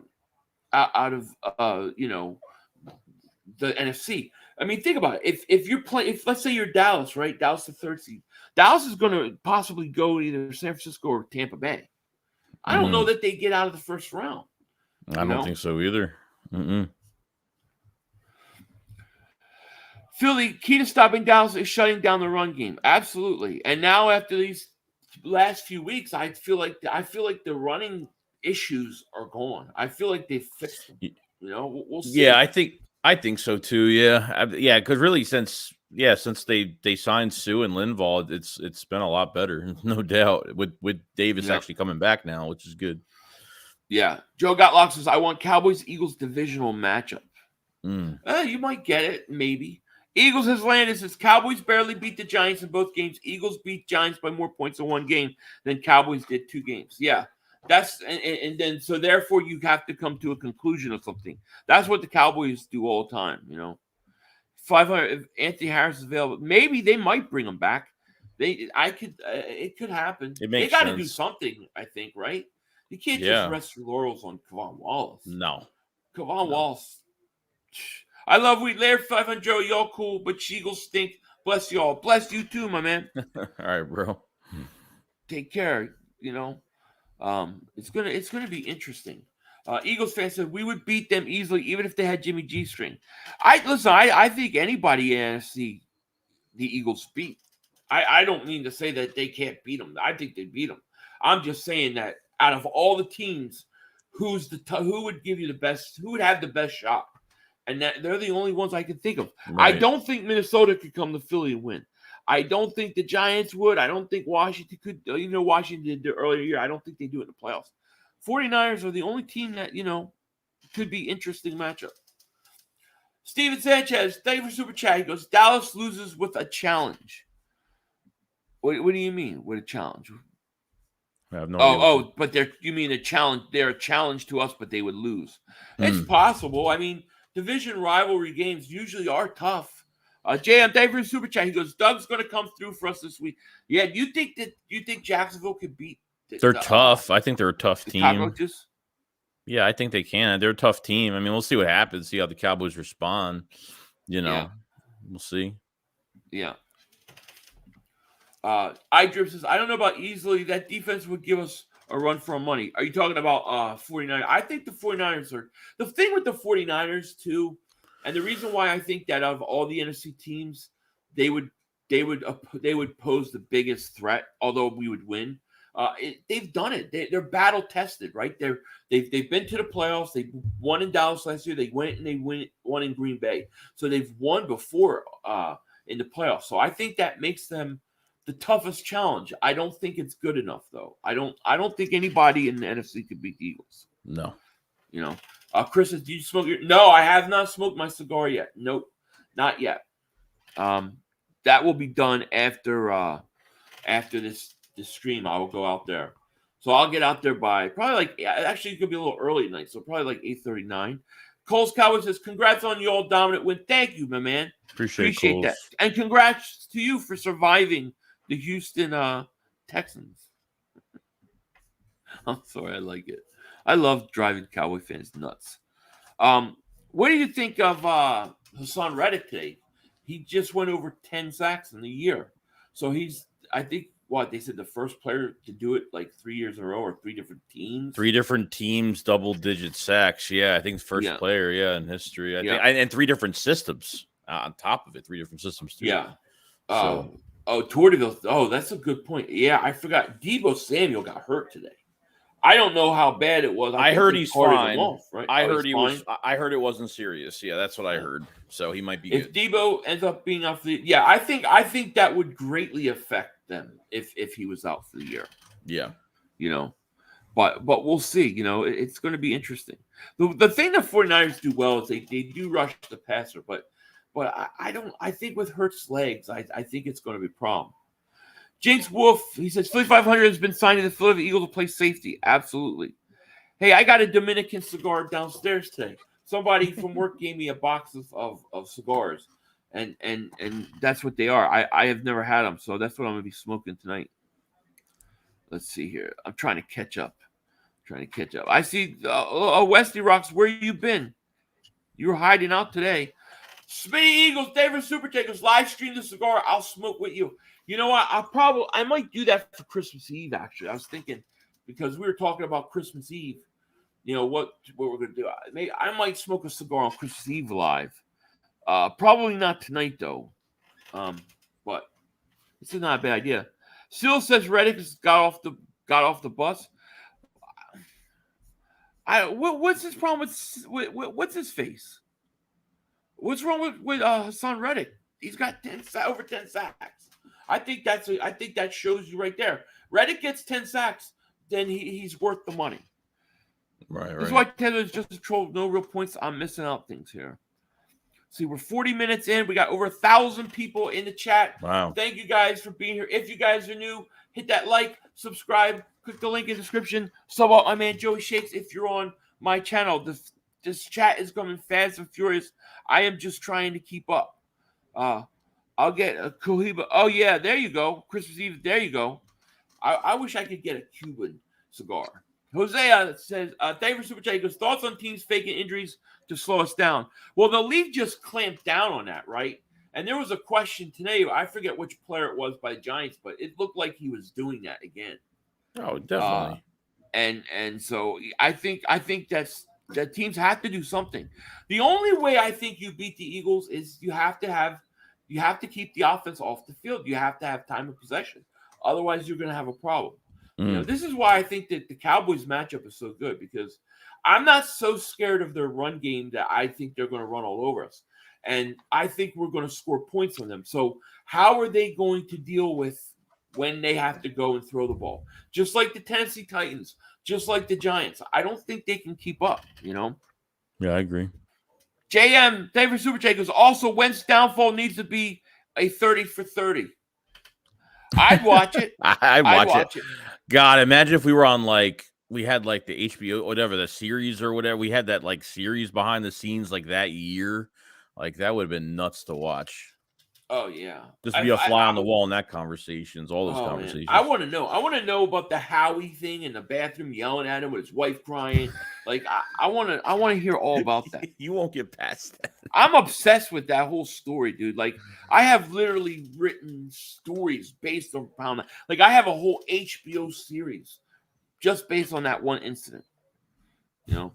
NFC. I mean, think about it. If you're playing, if let's say you're Dallas, right? Dallas the third seed. Dallas is going to possibly go either San Francisco or Tampa Bay. I don't know that they get out of the first round. I don't think so either. Philly, key to stopping Dallas is shutting down the run game. Absolutely. And now after these last few weeks, I feel like the running issues are gone. I feel like they fixed them. We'll see. Yeah, I think so too. Yeah, yeah, because really since they signed Sue and Linval, it's been a lot better, no doubt. With Davis actually coming back now, which is good. Yeah, Joe Gotlock says I want Cowboys Eagles divisional matchup. You might get it, maybe. Eagles has landed since Cowboys barely beat the Giants in both games. Eagles beat Giants by more points in one game than Cowboys did 2 games. Yeah, that's and then so therefore you have to come to a conclusion of something. That's what the Cowboys do all the time. 500. If Anthony Harris is available, maybe they might bring him back. It could happen. They got to do something. I think, right? You can't just rest your laurels on Kevon Wallace. No, Kevon Wallace. I love we Laird 500 Joe. Y'all cool, but Eagles stink. Bless y'all. Bless you too, my man. All right, bro. Take care. It's gonna be interesting. Eagles fans said we would beat them easily, even if they had Jimmy G string. I think anybody in NFC the Eagles beat. I don't mean to say that they can't beat them. I think they beat them. I'm just saying that out of all the teams, who would give you the best? Who would have the best shot? And that they're the only ones I can think of. Right. I don't think Minnesota could come to Philly and win. I don't think the Giants would. I don't think Washington could. Washington did the earlier year. I don't think they do it in the playoffs. 49ers are the only team that, could be interesting matchup. Steven Sanchez, thank you for Super Chat. He goes, Dallas loses with a challenge. What do you mean with a challenge? I have no idea. But you mean a challenge. They're a challenge to us, but they would lose. It's possible. I mean, division rivalry games usually are tough. Jay, I'm thankful for Super Chat. He goes, Doug's going to come through for us this week. Yeah, do you think Jacksonville could beat? They're tough. I think they're a tough team. Cockroaches? Yeah, I think they can. They're a tough team. I mean, we'll see what happens. See how the Cowboys respond. We'll see. Yeah. iDrip says, I don't know about easily. That defense would give us a run for our money. Are you talking about 49ers? I think the 49ers are – the thing with the 49ers, too, and the reason why I think that out of all the NFC teams, they would pose the biggest threat, although we would win. They've done it. They're battle tested, right? They've been to the playoffs. They won in Dallas last year. They went and won in Green Bay. So they've won before in the playoffs. So I think that makes them the toughest challenge. I don't think it's good enough, though. I don't think anybody in the NFC could beat the Eagles. No. Chris says, "Do you smoke your?" No, I have not smoked my cigar yet. Nope, not yet. That will be done after this stream. I will go out there, so I'll get out there by probably actually it could be a little early tonight, so probably 8:39. Coles Cowboys says, "Congrats on your all dominant win." Thank you, my man. Appreciate that, and congrats to you for surviving the Houston Texans. I'm sorry, I like it. I love driving Cowboy fans nuts. What do you think of Hassan Reddick today? He just went over 10 sacks in the year. So he's, I think, they said the first player to do it 3 years in a row or 3 different teams. 3 different teams, double-digit sacks. Yeah, I think first player, in history. I think, and 3 different systems on top of it. 3 different systems, too. Yeah. Tortiville. Oh, that's a good point. Yeah, I forgot. Deebo Samuel got hurt today. I don't know how bad it was. I heard he's fine. Right? I heard it wasn't serious. Yeah, that's what I heard. So he might be if good. If Deebo ends up being out for the I think that would greatly affect them if he was out for the year. Yeah. But we'll see. It's going to be interesting. The thing the 49ers do well is they do rush the passer, but I think with Hurts' legs, I think it's going to be a problem. Jinx Wolf, he says, Philly 500 has been signed to the Philadelphia Eagles to play safety. Absolutely. Hey, I got a Dominican cigar downstairs today. Somebody from work gave me a box of cigars, and that's what they are. I have never had them, so that's what I'm going to be smoking tonight. Let's see here. I'm trying to catch up. I see Westy Rocks, where you been? You were hiding out today. Smitty Eagles, David Super Takers, live stream the cigar. I'll smoke with you. You know what? I might do that for Christmas Eve, actually. I was thinking, because we were talking about Christmas Eve, what we're going to do. I might smoke a cigar on Christmas Eve live. Probably not tonight though. But it's not a bad idea. Still says Reddick got off the bus. What's his problem with what's his face? What's wrong with Hassan Reddick? He's got over 10 sacks. I think that shows you right there. Reddick gets 10 sacks, then he's worth the money. Right. This is why Taylor's just a troll. No real points. I'm missing out things here. See, we're 40 minutes in. We got over 1,000 people in the chat. Wow. Thank you guys for being here. If you guys are new, hit that like, subscribe, click the link in the description. Sub out my man Joey Shakes if you're on my channel. This chat is coming fast and furious. I am just trying to keep up. I'll get a Cohiba. Oh, yeah, there you go. Christmas Eve, there you go. I wish I could get a Cuban cigar. Hosea says, thank you for Super Chat. He goes, thoughts on teams faking injuries to slow us down? Well, the league just clamped down on that, right? And there was a question today. I forget which player it was by the Giants, but it looked like he was doing that again. Oh, definitely. And so I think that teams have to do something. The only way I think you beat the Eagles is you have to keep the offense off the field. You have to have time of possession. Otherwise, you're going to have a problem. You know, this is why I think that the Cowboys matchup is so good, because I'm not so scared of their run game that I think they're going to run all over us. And I think we're going to score points on them. So how are they going to deal with when they have to go and throw the ball? Just like the Tennessee Titans, just like the Giants. I don't think they can keep up, you know? Yeah, I agree. JM, thank you for Super Chat, goes, also, Wentz's downfall needs to be a 30 for 30. I'd watch it. I'd watch it. God, imagine if we were on we had the HBO, whatever, the series or whatever. We had that series behind the scenes that year. That would have been nuts to watch. Oh, yeah. Just be a fly on the wall in that conversations, all those conversations. Man. I want to know. I want to know about the Howie thing in the bathroom yelling at him with his wife crying. I want to hear all about that. You won't get past that. I'm obsessed with that whole story, dude. I have literally written stories based on that. I have a whole HBO series just based on that one incident. You know?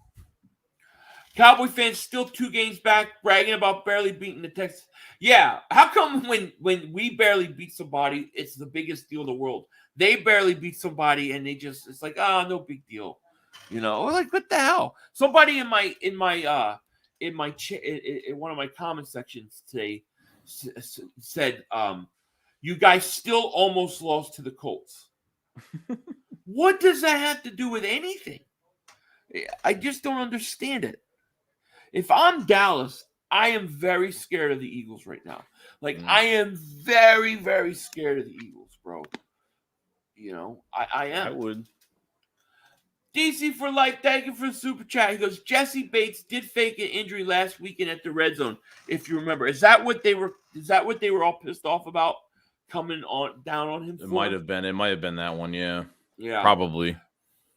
Cowboy fans still 2 games back, bragging about barely beating the Texans. Yeah, how come when we barely beat somebody, it's the biggest deal in the world? They barely beat somebody, and it's no big deal. You know, what the hell? Somebody in one of my comment sections today said, "You guys still almost lost to the Colts." What does that have to do with anything? I just don't understand it. If I'm Dallas, I am very scared of the Eagles right now. I am very, very scared of the Eagles, bro. You know, I am. I would. DC for life, thank you for the super chat. He goes, Jesse Bates did fake an injury last weekend at the red zone, if you remember. Is that what they were all pissed off about, coming down on him? It might have been that one, yeah. Yeah. Probably.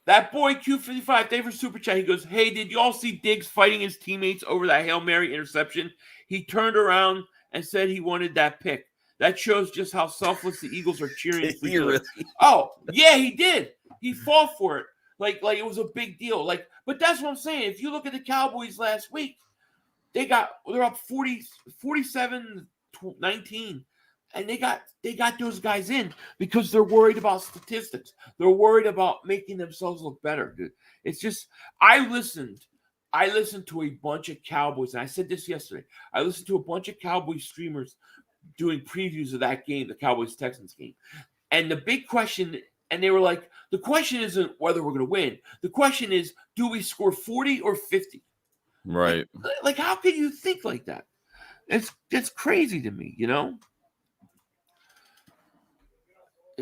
That boy Q55, thank you for super chat. He goes, hey, did you all see Diggs fighting his teammates over that Hail Mary interception? He turned around and said he wanted that pick. That shows just how selfless the Eagles are cheering for each other. Oh, yeah, he did. He fought for it. Like it was a big deal. But that's what I'm saying. If you look at the Cowboys last week, they're up 47-19. And they got those guys in because they're worried about statistics. They're worried about making themselves look better, dude. It's just I listened to a bunch of Cowboys, and I said this yesterday. I listened to a bunch of Cowboys streamers doing previews of that game, the Cowboys-Texans game. And the big question, and they were like, the question isn't whether we're going to win. The question is, do we score 40 or 50? Right. Like how can you think like that? It's crazy to me, you know?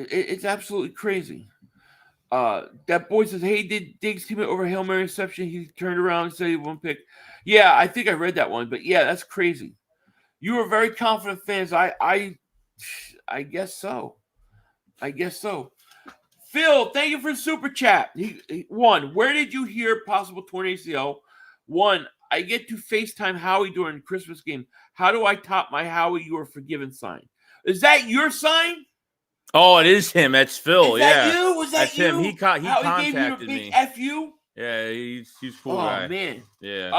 It's absolutely crazy. That boy says, hey, did Diggs team it over Hail Mary reception? He turned around and said he won't pick. Yeah, I think I read that one, but yeah, that's crazy. You are very confident fans. I guess so. Phil, thank you for the super chat. One, where did you hear possible torn ACL? One, I get to FaceTime Howie during the Christmas game. How do I top my Howie you are forgiven sign? Is that your sign? Oh, it is him. That's Phil. Is that you? Was that that's you? Him. He contacted gave you a big me. F you? Yeah, he's cool Oh guy. man. Yeah.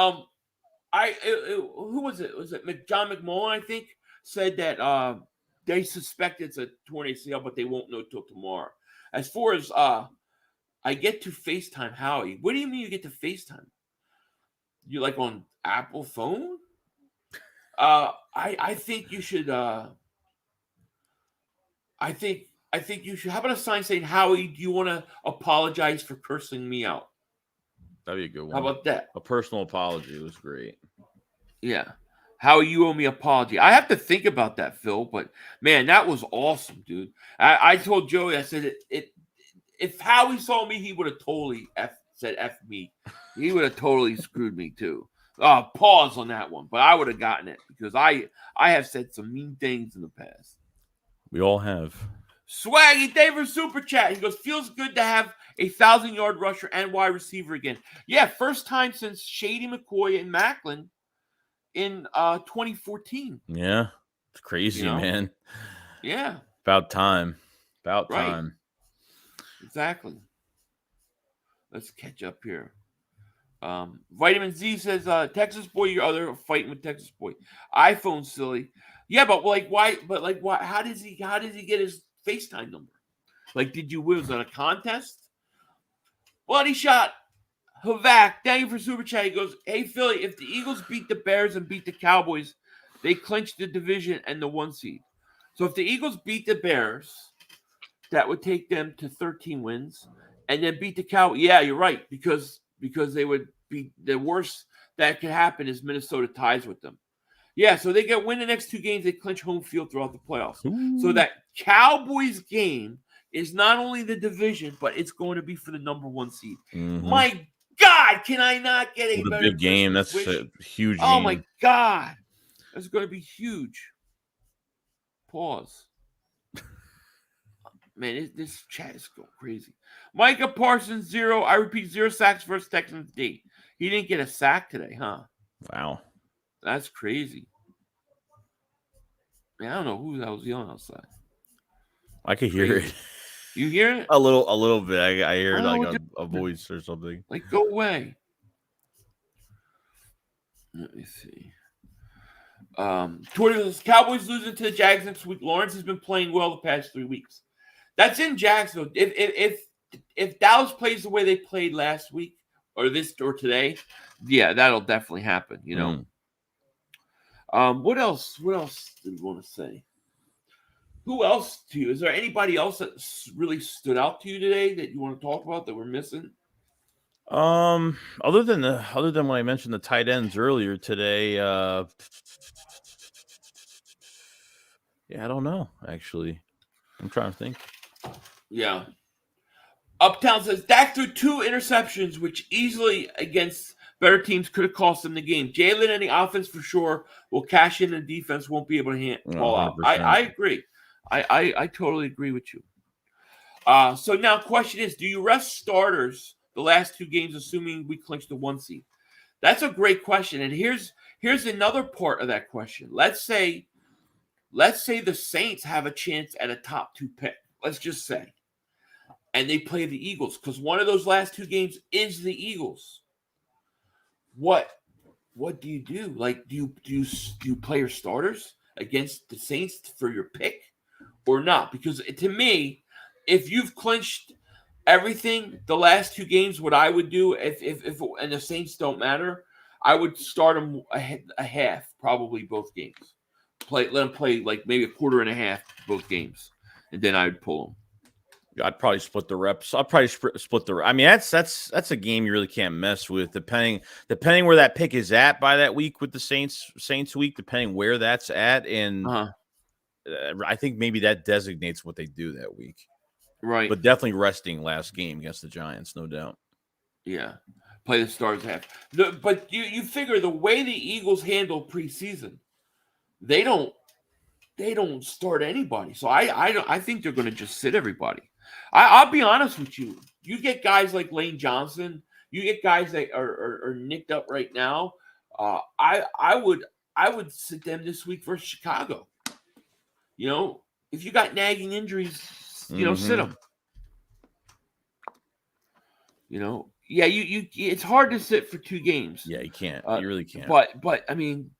who was it? Was it John McMullen? I think said that they suspect it's a torn ACL, but they won't know till tomorrow. As far as I get to FaceTime Howie. What do you mean you get to FaceTime? You like on Apple phone? I think you should. I think you should. How about a sign saying, "Howie, do you want to apologize for cursing me out?" That'd be a good one. How about that? A personal apology was great. Yeah. Howie, you owe me an apology. I have to think about that, Phil. But man, that was awesome, dude. I told Joey, I said if Howie saw me, he would have totally said F me. He would have totally screwed me too. Pause on that one, but I would have gotten it because I have said some mean things in the past. We all have. Swaggy David Super Chat. He goes, feels good to have a 1,000-yard rusher and wide receiver again. Yeah, first time since Shady McCoy and Macklin in 2014. Yeah, it's crazy, man. Yeah. About time. About right. time. Exactly. Let's catch up here. Vitamin Z says, Texas boy, your other fighting with Texas boy. iPhone silly. Yeah, but why? How does he get his FaceTime number? Like, did you win? Was that a contest? Bloody shot. Havak, thank you for Super Chat. He goes, hey, Philly, if the Eagles beat the Bears and beat the Cowboys, they clinch the division and the 1 seed. So if the Eagles beat the Bears, that would take them to 13 wins, and then beat the Cowboys. Yeah, you're right, because they would be the worst that could happen is Minnesota ties with them. Yeah, so they get win the next 2 games, they clinch home field throughout the playoffs. Ooh. So that Cowboys game is not only the division, but it's going to be for the number 1 seed. Mm-hmm. My God, can I not get a better big game? That's wish? a huge Oh game. my God. That's going to be huge. Pause. Man, this chat is going crazy. Micah Parsons, 0. I repeat, 0 sacks versus Texans D. He didn't get a sack today, huh? Wow. That's crazy. Man, I don't know who that was yelling outside. I could hear it. You hear it? A little bit. I hear it like a voice or something. Like, go away. Let me see. Cowboys losing to the Jags next week. Lawrence has been playing well the past 3 weeks. That's in Jacksonville. If Dallas plays the way they played last week or today, yeah, that'll definitely happen. You know. What else did we want to say? Who else to you? Is there anybody else that really stood out to you today that you want to talk about that we're missing? Other than when I mentioned the tight ends earlier today, yeah, I don't know. Actually, I'm trying to think. Yeah. Uptown says Dak threw 2 interceptions, which easily against better teams could have cost them the game. Jalen and the offense for sure will cash in, and defense won't be able to ball out. I agree. I totally agree with you. So now question is, do you rest starters the last 2 games, assuming we clinch the 1 seed? That's a great question. And here's another part of that question. Let's say the Saints have a chance at a top 2 pick. Let's just say. And they play the Eagles, because one of those last 2 games is the Eagles. What do you do? Like, do you play your starters against the Saints for your pick or not? Because to me, if you've clinched everything the last 2 games, what I would do if and the Saints don't matter, I would start them a half, probably both games. Let them play like maybe a quarter and a half both games, and then I would pull them. I'd probably split the reps. I'll probably split the. I mean, that's a game you really can't mess with. Depending where that pick is at by that week with the Saints week, depending where that's at, and I think maybe that designates what they do that week. Right, but definitely resting last game against the Giants, no doubt. Yeah, play the stars half. But you figure the way the Eagles handle preseason, they don't start anybody. So I think they're going to just sit everybody. I'll be honest with you. You get guys like Lane Johnson. You get guys that are nicked up right now. I would sit them this week versus Chicago. You know, if you got nagging injuries, sit them. You know, Yeah, you it's hard to sit for 2 games. Yeah, you can't. You really can't. But I mean,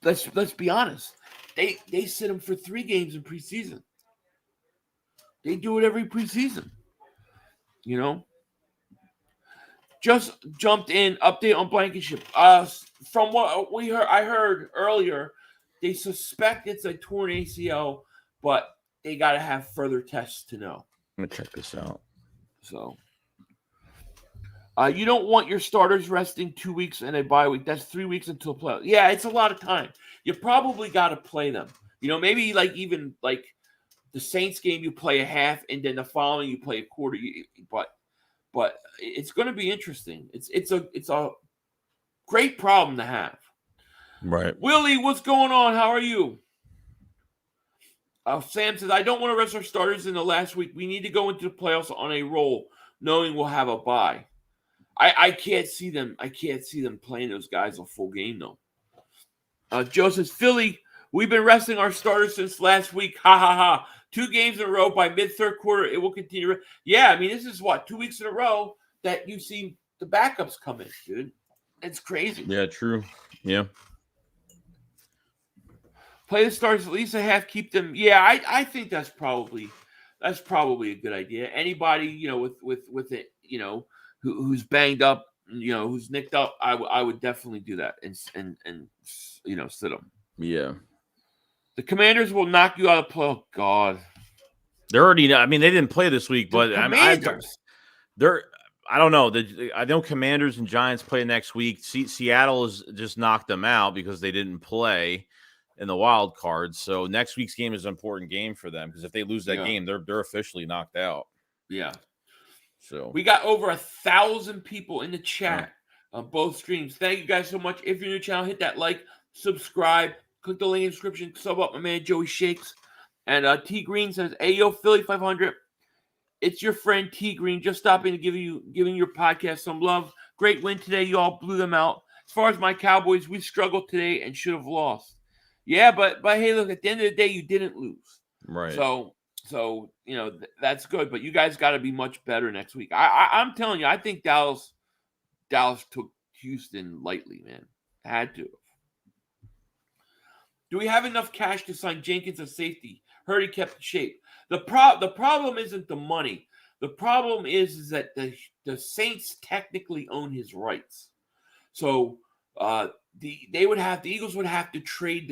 let's be honest. They sit them for 3 games in preseason. They do it every preseason. You know? Just jumped in, update on Blankenship. From what I heard earlier, they suspect it's a torn ACL, but they got to have further tests to know. I'm going to check this out. So, you don't want your starters resting 2 weeks and a bye week. That's 3 weeks until play. Yeah, it's a lot of time. You probably got to play them. You know, maybe even the Saints game, you play a half, and then the following you play a quarter. But it's going to be interesting. It's a great problem to have. Right. Willie, what's going on? How are you? Sam says, I don't want to rest our starters in the last week. We need to go into the playoffs on a roll, knowing we'll have a bye. I can't see them. I can't see them playing those guys a full game though. Joe says, Philly, we've been resting our starters since last week. Ha ha ha. 2 games in a row by mid-third quarter. It will continue. Yeah, I mean, this is 2 weeks in a row that you've seen the backups come in, dude. It's crazy. Yeah, true. Yeah. Play the stars at least a half. Keep them. Yeah, I think that's probably a good idea. Anybody with it who's banged up, who's nicked up, I would definitely do that and sit them. Yeah. The Commanders will knock you out of play. Oh God, they're already. I mean, they didn't play this week, but they're. I don't know. I know Commanders and Giants play next week. Seattle has just knocked them out because they didn't play in the wild card. So next week's game is an important game for them because if they lose that game, they're officially knocked out. Yeah. So we got over 1,000 people in the chat on both streams. Thank you guys so much. If you're new to the channel, hit that like, subscribe, click the link in the description, sub up my man Joey Shakes. And T Green says, "Hey yo, Philly 500. It's your friend T Green, just stopping to giving your podcast some love. Great win today. You all blew them out. As far as my Cowboys, we struggled today and should have lost. Yeah, but hey, look, at the end of the day, you didn't lose. Right. So that's good. But you guys got to be much better next week. I'm telling you, I think Dallas took Houston lightly, man. Had to. Do we have enough cash to sign Jenkins as safety? Heard he kept in shape. The problem isn't the money. The problem is that the Saints technically own his rights. So the Eagles would have to trade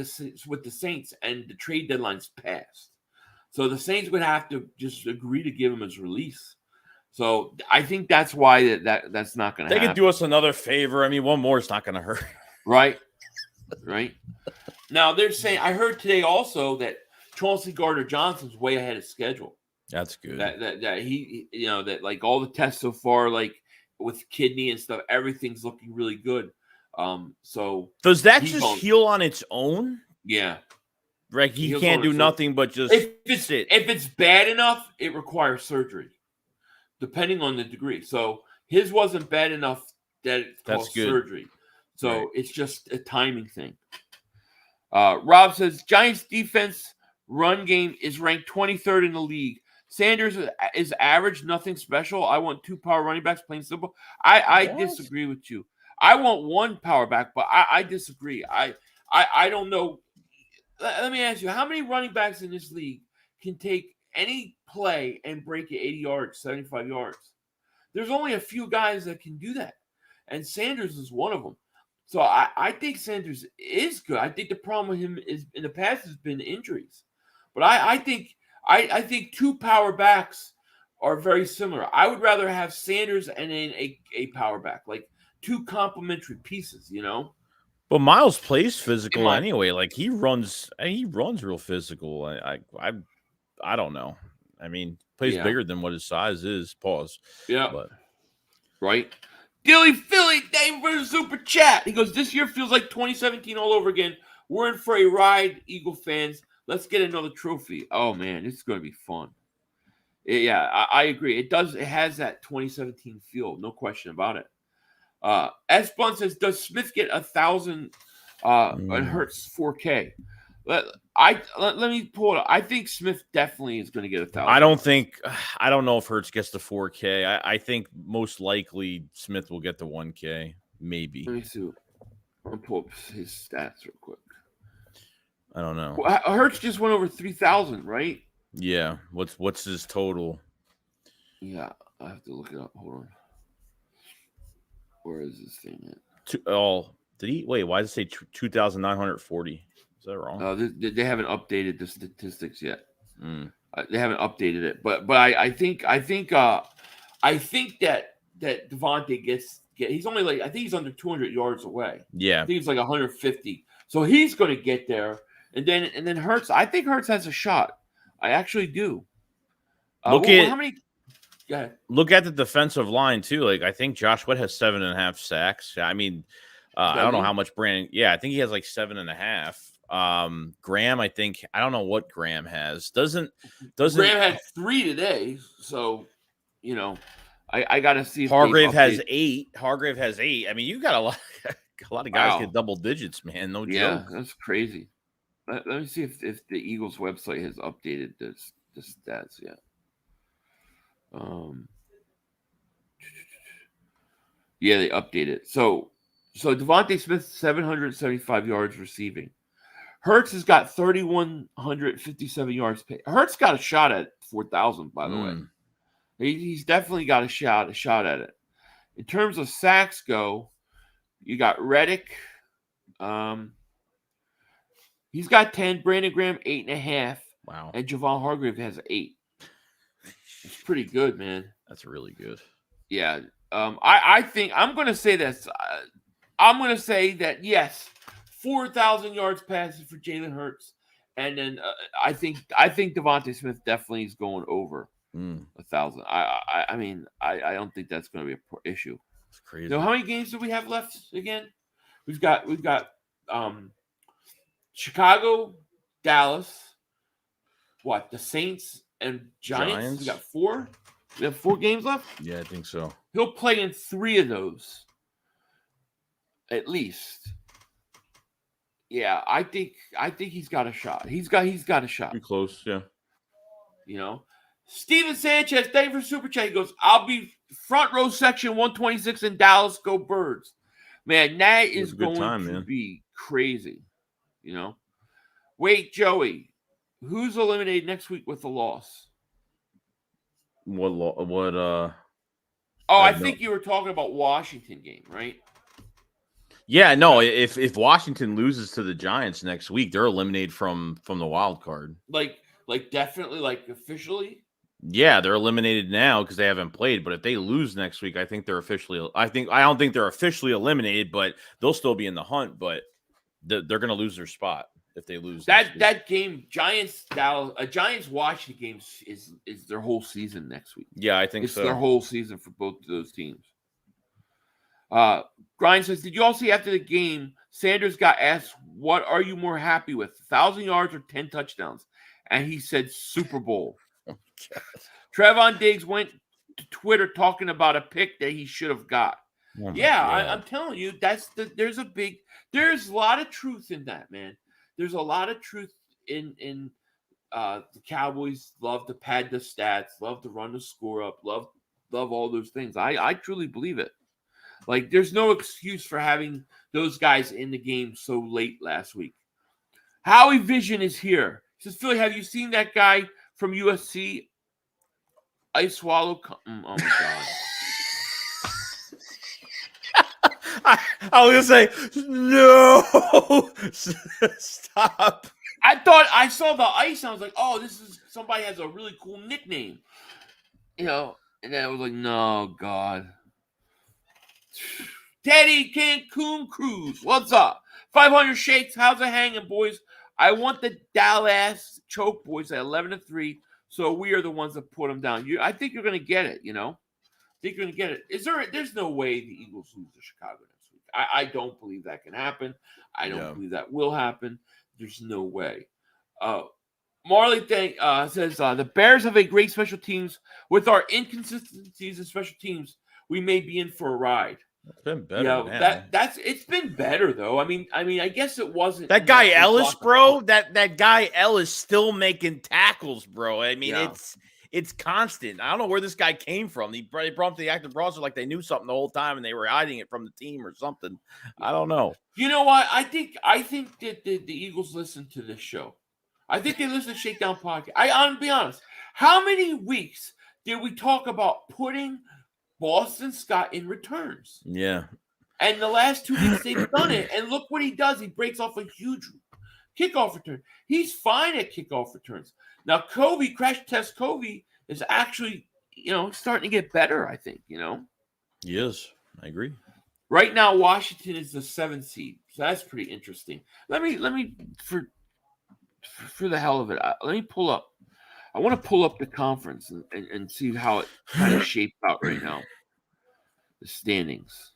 with the Saints, and the trade deadline's passed. So the Saints would have to just agree to give him his release. So I think that's why that's not going to happen. They could do us another favor. I mean, one more is not going to hurt. Right. Now they're saying, I heard today also that Chauncey Gardner-Johnson's way ahead of schedule. That's good. That he, that like all the tests so far, like with kidney and stuff, everything's looking really good. So does that just heal on its own? Yeah. Right. He can't do nothing but just if it's bad enough, it requires surgery, depending on the degree. So his wasn't bad enough that it caused surgery. So It's just a timing thing. Rob says Giants defense run game is ranked 23rd in the league. Sanders is average, nothing special. I want 2 power running backs, plain simple. I disagree with you. I want 1 power back, but I disagree. I don't know. Let me ask you, how many running backs in this league can take any play and break it 80 yards, 75 yards? There's only a few guys that can do that, and Sanders is one of them. So I think Sanders is good. I think the problem with him is in the past has been injuries. But I think 2 power backs are very similar. I would rather have Sanders and then a power back, like 2 complementary pieces, But Miles plays physical anyway. Like he runs real physical. I don't know. I mean, plays bigger than what his size is. Pause. Yeah. But right. Dilly Philly, thank you for the super chat. He goes, this year feels like 2017 all over again. We're in for a ride, Eagle fans. Let's get another trophy. Oh, man, it's going to be fun. Yeah, I agree. It does. It has that 2017 feel. No question about it. S. Blunt says, does Smith get 1,000 and Hurts 4K? Let me pull it up. I think Smith definitely is going to get 1,000. I don't know if Hurts gets the 4K. I think most likely Smith will get the 1K. Maybe. Let me see. I'll pull up his stats real quick. I don't know. Well, Hurts just went over 3,000, right? Yeah. What's his total? Yeah, I have to look it up. Hold on. Where is this thing at? Did he? Wait, why does it say 2,940? Is that wrong? They haven't updated the statistics yet. They haven't updated it, but I think that Devontae gets he's only like, I think he's under 200 yards away. Yeah, I think it's like 150. So he's going to get there, and then Hurts. I think Hurts has a shot. I actually do. How many? Go ahead. Look at the defensive line too. Like, I think Josh Sweat has 7.5 sacks. I mean, I don't know how much Brandon. Yeah, I think he has like 7.5. Graham, I don't know what Graham has. Doesn't Graham had 3 today? So, I got to see if Hargrave has 8. Hargrave has 8. I mean, you got a lot of guys get double digits, man. No joke. Yeah, that's crazy. Let me see if the Eagles website has updated the stats yet. Yeah, they updated. So Devontae Smith 775 yards receiving. Hurts has got 3,157 yards. Hurts got a shot at 4,000. By the way, he's definitely got a shot at it. In terms of sacks go, you got Reddick. He's got 10. Brandon Graham 8.5. Wow. And Javon Hargrave has 8. It's pretty good, man. That's really good. Yeah. I think I'm going to say this. I'm going to say that, yes, 4,000 yards passing for Jalen Hurts. And then I think Devontae Smith definitely is going over 1,000. I mean, I don't think that's going to be an issue. It's crazy. You know, how many games do we have left again? We've got Chicago, Dallas, the Saints and Giants? We got 4? We have 4 games left? Yeah, I think so. He'll play in 3 of those. At least. Yeah, I think he's got a shot. He's got a shot. Pretty close, yeah. Steven Sanchez, thank you for Super Chat. He goes, I'll be front row section 126 in Dallas. Go Birds. Man, that is going to be crazy. Wait, Joey, who's eliminated next week with a loss? I think you were talking about Washington game, right? Yeah, no. If Washington loses to the Giants next week, they're eliminated from the wild card. Like definitely, like officially. Yeah, they're eliminated now because they haven't played. But if they lose next week, I think they're officially. I don't think they're officially eliminated, but they'll still be in the hunt. But they're going to lose their spot if they lose that game. Giants Washington games is their whole season next week. Yeah, I think it's so. Their whole season for both of those teams. Grind says, did you all see after the game, Sanders got asked, what are you more happy with, 1,000 yards or 10 touchdowns? And he said Super Bowl. Oh, Trevon Diggs went to Twitter talking about a pick that he should have got. Oh, I'm telling you, there's a lot of truth in that, man. There's a lot of truth in the Cowboys love to pad the stats, love to run the score up, love all those things. I truly believe it. Like, there's no excuse for having those guys in the game so late last week. Howie Vision is here. He says, Philly, have you seen that guy from USC? Ice Swallow. Oh, my God. I was going to say, no. Stop. I thought I saw the ice. And I was like, oh, somebody has a really cool nickname. And then I was like, no, God. Teddy Cancun Cruz, what's up? 500 Shakes, how's it hanging, boys? I want the Dallas Choke Boys at 11-3, so we are the ones that put them down. I think you're going to get it. I think you're going to get it. There's no way the Eagles lose to Chicago next week. I don't believe that can happen. I don't believe that will happen. There's no way. Marley says the Bears have a great special teams. With our inconsistencies in special teams, we may be in for a ride. It's been better. Yeah, it's been better though. I mean, I guess it wasn't that guy Ellis, bro. That guy Ellis still making tackles, bro. I mean, it's constant. I don't know where this guy came from. They brought him to the active roster like they knew something the whole time and they were hiding it from the team or something. I don't know. You know what? I think that the Eagles listen to this show. I think they listen to Shakedown podcast. I'm be honest. How many weeks did we talk about putting Boston Scott in returns? Yeah. And the last 2 weeks they've done it. And look what he does. He breaks off a huge kickoff return. He's fine at kickoff returns. Now, Crash Test Covey is actually, starting to get better, I think, He is. I agree. Right now, Washington is the 7th seed. So that's pretty interesting. Let me for the hell of it, let me pull up. I want to pull up the conference and see how it kind of shaped out right now. The standings.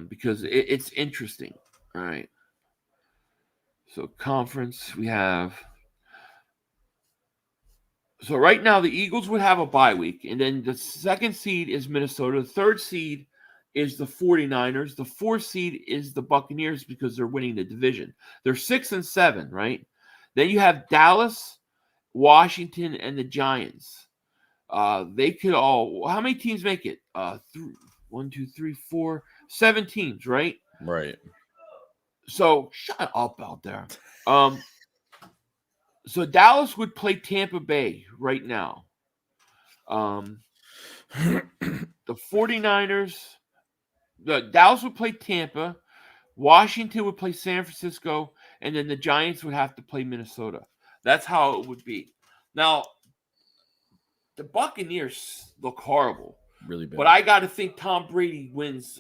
Because it's interesting. All right. So conference, we have. So right now the Eagles would have a bye week, and then the 2nd seed is Minnesota. The 3rd seed is the 49ers. The 4th seed is the Buccaneers because they're winning the division. They're 6 and 7, right? Then you have Dallas, Washington, and the Giants. They could all. How many teams make it? 1, 2, 3, 4, 7 teams, right? Right. So shut up out there. So Dallas would play Tampa Bay right now. The 49ers, Dallas would play Tampa, Washington would play San Francisco, and then the Giants would have to play Minnesota. That's how it would be. Now, the Buccaneers look horrible. Really bad. But I got to think Tom Brady wins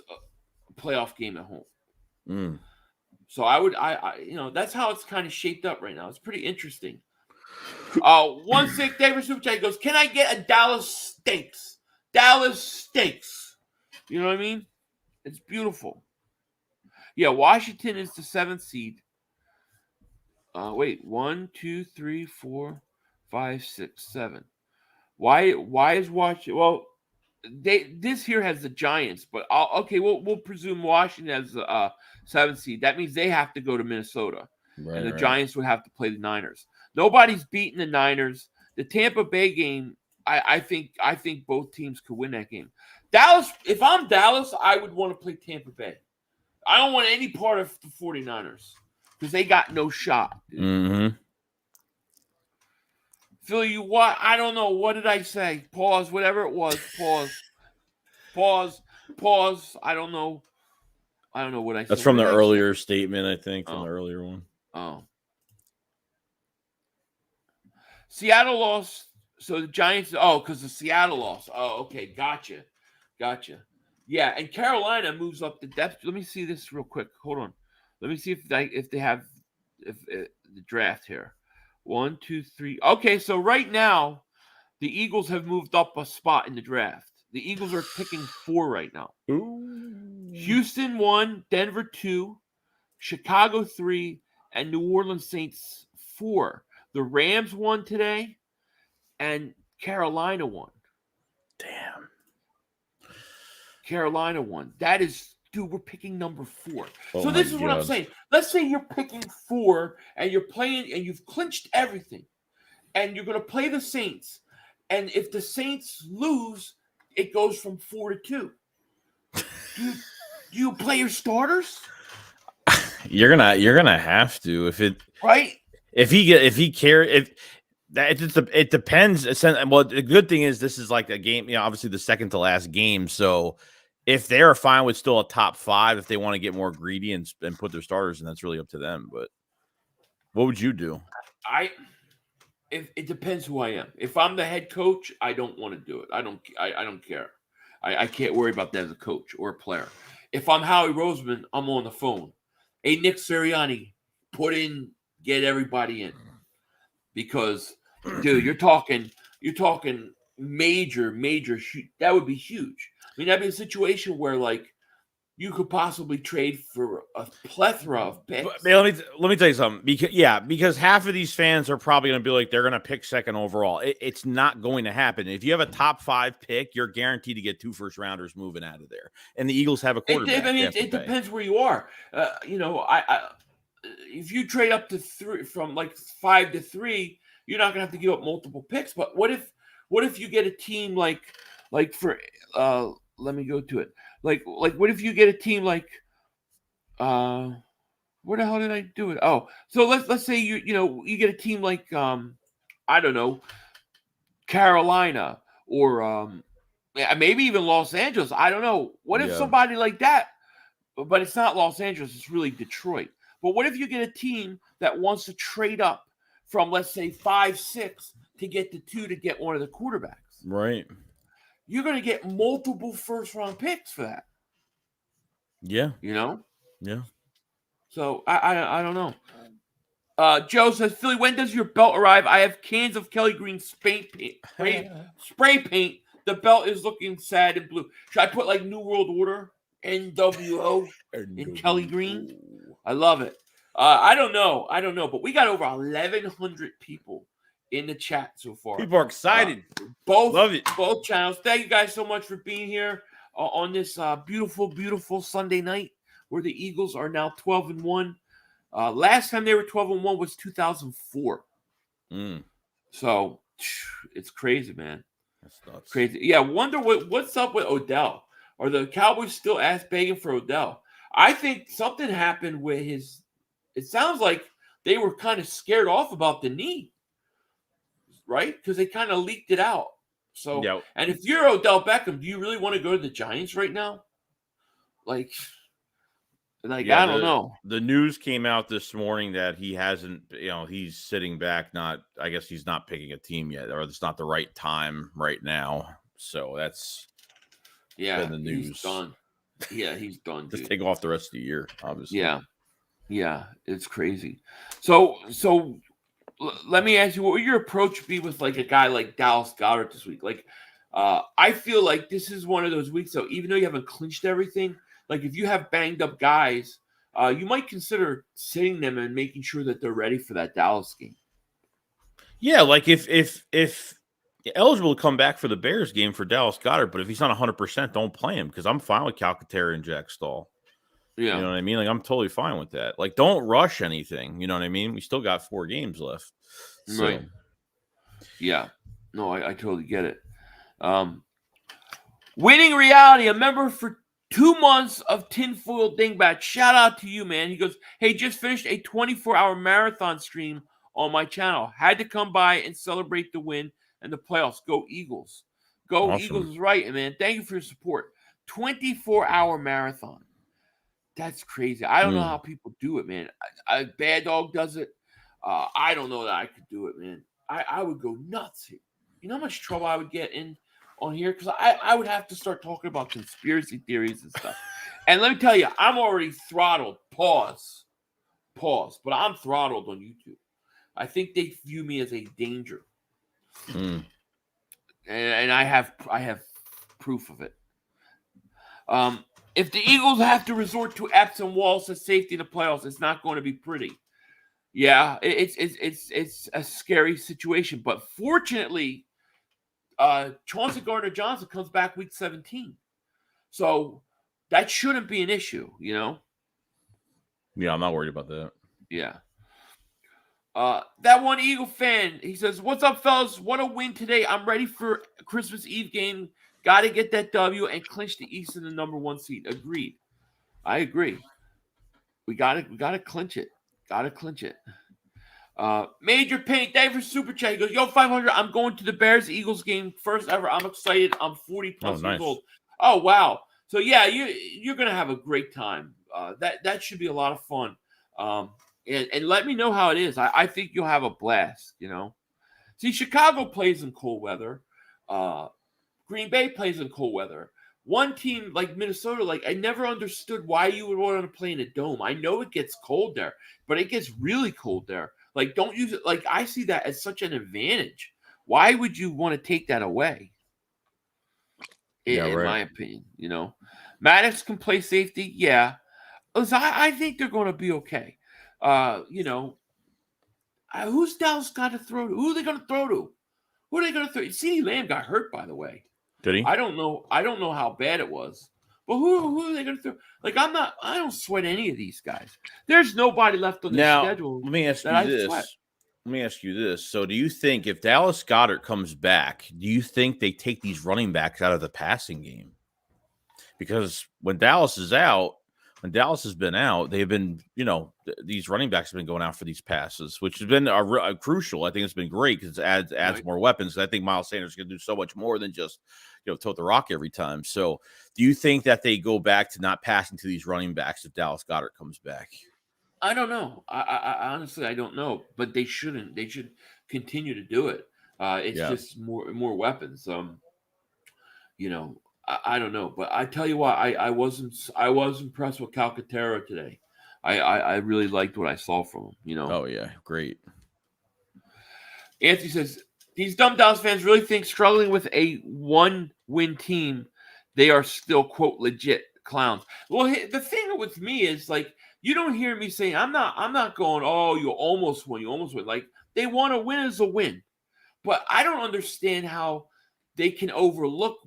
a playoff game at home. So that's how it's kind of shaped up right now. It's pretty interesting. 1-6 David Super Chat goes, can I get a Dallas Steaks? Dallas Steaks. You know what I mean? It's beautiful. Yeah, Washington is the 7th seed. Wait, 1, 2, 3, 4, 5, 6, 7. Why is Washington? Well, this here has the Giants, but we'll presume Washington has the 7th seed. That means they have to go to Minnesota, and the Giants would have to play the Niners. Nobody's beaten the Niners. The Tampa Bay game, I think both teams could win that game. Dallas, if I'm Dallas, I would want to play Tampa Bay. I don't want any part of the 49ers because they got no shot. Mm-hmm. Phil, you what? I don't know. What did I say? Pause. Whatever it was. Pause. I don't know. What I said. That's from the earlier statement, I think, from the earlier one. Oh. Seattle lost. So the Giants. Oh, because the Seattle lost. Oh, okay. Gotcha. Yeah, and Carolina moves up the depth. Let me see this real quick. Hold on. Let me see if they have the draft here. 1, 2, 3. Okay, so right now, the Eagles have moved up a spot in the draft. The Eagles are picking 4 right now. Ooh. Houston 1, Denver 2, Chicago 3, and New Orleans Saints 4. The Rams won today, and Carolina won. Damn. Carolina won. That is, dude, we're picking number 4. Oh so this is what I'm saying. Let's say you're picking 4 and you're playing and you've clinched everything and you're going to play the Saints. And if the Saints lose, it goes from 4 to 2. Do you play your starters? You're gonna have to it depends. Well, the good thing is this is like a game, obviously the second to last game. So if they're fine with still a top 5, if they want to get more greedy and put their starters in, that's really up to them. But what would you do? It depends who I am. If I'm the head coach, I don't want to do it. I don't care. I can't worry about that as a coach or a player. If I'm Howie Roseman, I'm on the phone. Hey, Nick Sirianni, get everybody in. Because, dude, you're talking major, that would be huge. I mean, that'd be a situation where, like, you could possibly trade for a plethora of picks. Let me tell you something. Because half of these fans are probably going to be like, they're going to pick second overall. It's not going to happen. If you have a top 5 pick, you're guaranteed to get 2 first-rounders moving out of there. And the Eagles have a quarterback. It depends where you are. If you trade up to 3 from like 5 to 3, you're not going to have to give up multiple picks. But what if you get a team like for let me go to it. Like what if you get a team like where the hell did I do it? Oh, so let's say you get a team like I don't know, Carolina or maybe even Los Angeles. I don't know. What if somebody like that, but it's not Los Angeles, it's really Detroit. But what if you get a team that wants to trade up from, let's say, 5-6 to get to 2 to get one of the quarterbacks? Right. You're going to get multiple first-round picks for that. Yeah. Yeah. So I don't know. Joe says, Philly, when does your belt arrive? I have cans of Kelly Green spray paint. The belt is looking sad and blue. Should I put like New World Order, NWO, in Kelly Green? I love it. I don't know, but we got over 1,100 people in the chat so far. People are excited. Love it. Both channels. Thank you guys so much for being here on this beautiful, beautiful Sunday night where the Eagles are now 12-1. Last time they were 12-1 was 2004. So it's crazy, man. That's nuts. Crazy. Yeah, wonder what's up with Odell. Are the Cowboys still ass begging for Odell? I think something happened with his. It sounds like they were kind of scared off about the knee, right? Because they kind of leaked it out. So, And if you're Odell Beckham, do you really want to go to the Giants right now? Like I don't know. The news came out this morning that he hasn't, he's sitting back. I guess he's not picking a team yet, or it's not the right time right now. So that's been the news. He's done. Yeah, he's done. Just take off the rest of the year, obviously. Yeah, it's crazy. So let me ask you, what would your approach be with like a guy like Dallas Goedert this week? Like, I feel like this is one of those weeks. So even though you haven't clinched everything, like if you have banged up guys, you might consider sitting them and making sure that they're ready for that Dallas game. Yeah, like if eligible to come back for the Bears game for Dallas Goedert, but if he's not 100%, don't play him because I'm fine with Calcaterra and Jack Stahl. Yeah. You know what I mean? Like, I'm totally fine with that. Like, don't rush anything. You know what I mean? We still got 4 games left. So. Right. Yeah. No, I totally get it. Winning Reality, a member for 2 months of Tinfoil Dingbat. Shout out to you, man. He goes, hey, just finished a 24-hour marathon stream on my channel. Had to come by and celebrate the win and the playoffs. Go Eagles. Go awesome. Eagles is right, man. Thank you for your support. 24-hour marathon. That's crazy. I don't know how people do it, man. Bad Dog does it. I don't know that I could do it, man. I would go nuts here. You know how much trouble I would get in on here? Because I would have to start talking about conspiracy theories and stuff. And let me tell you, I'm already throttled. Pause. But I'm throttled on YouTube. I think they view me as a danger. And I have proof of it. If the Eagles have to resort to Epps and Walls to safety in the playoffs, it's not going to be pretty. Yeah, it's a scary situation. But fortunately, Chauncey Gardner-Johnson comes back week 17. So that shouldn't be an issue, you know? Yeah, I'm not worried about that. Yeah. That one Eagle fan, he says, what's up, fellas? What a win today. I'm ready for Christmas Eve game. Got to get that W and clinch the East in the number 1 seed. Agreed. I agree. We got to clinch it. Got to clinch it. Major Paint, thank you for Super Chat. He goes, yo, 500, I'm going to the Bears-Eagles game. First ever. I'm excited. I'm 40-plus years old. Oh, wow. So, yeah, you're going to have a great time. That should be a lot of fun. And let me know how it is. I think you'll have a blast, you know. See, Chicago plays in cold weather. Green Bay plays in cold weather. One team like Minnesota, like I never understood why you would want to play in a dome. I know it gets cold there, but it gets really cold there. Like, don't use it. Like, I see that as such an advantage. Why would you want to take that away? in my opinion. Maddox can play safety. Yeah. Listen, I think they're going to be okay. Who's Dallas got to throw to? Who are they going to throw to? Who are they going to throw? CeeDee Lamb got hurt, by the way. Did he? I don't know how bad it was. But who are they going to throw? Like, I don't sweat any of these guys. There's nobody left on the schedule. Let me ask you this. Let me ask you this. So do you think if Dallas Goedert comes back, do you think they take these running backs out of the passing game? Because when Dallas has been out, they've been, these running backs have been going out for these passes, which has been crucial. I think it's been great because it adds more weapons. I think Miles Sanders can do so much more than just, tote the rock every time. So do you think that they go back to not passing to these running backs if Dallas Goedert comes back? I don't know. I honestly, I don't know, but they shouldn't. They should continue to do it. It's just more weapons. I don't know, but I tell you what, I was impressed with Calcaterra today. I really liked what I saw from him. Oh yeah, great. Anthony says these dumb Dallas fans really think struggling with a one-win team, they are still quote legit clowns. Well, the thing with me is like you don't hear me saying I'm not going. Oh, you almost won. Like they want to win is a win, but I don't understand how they can overlook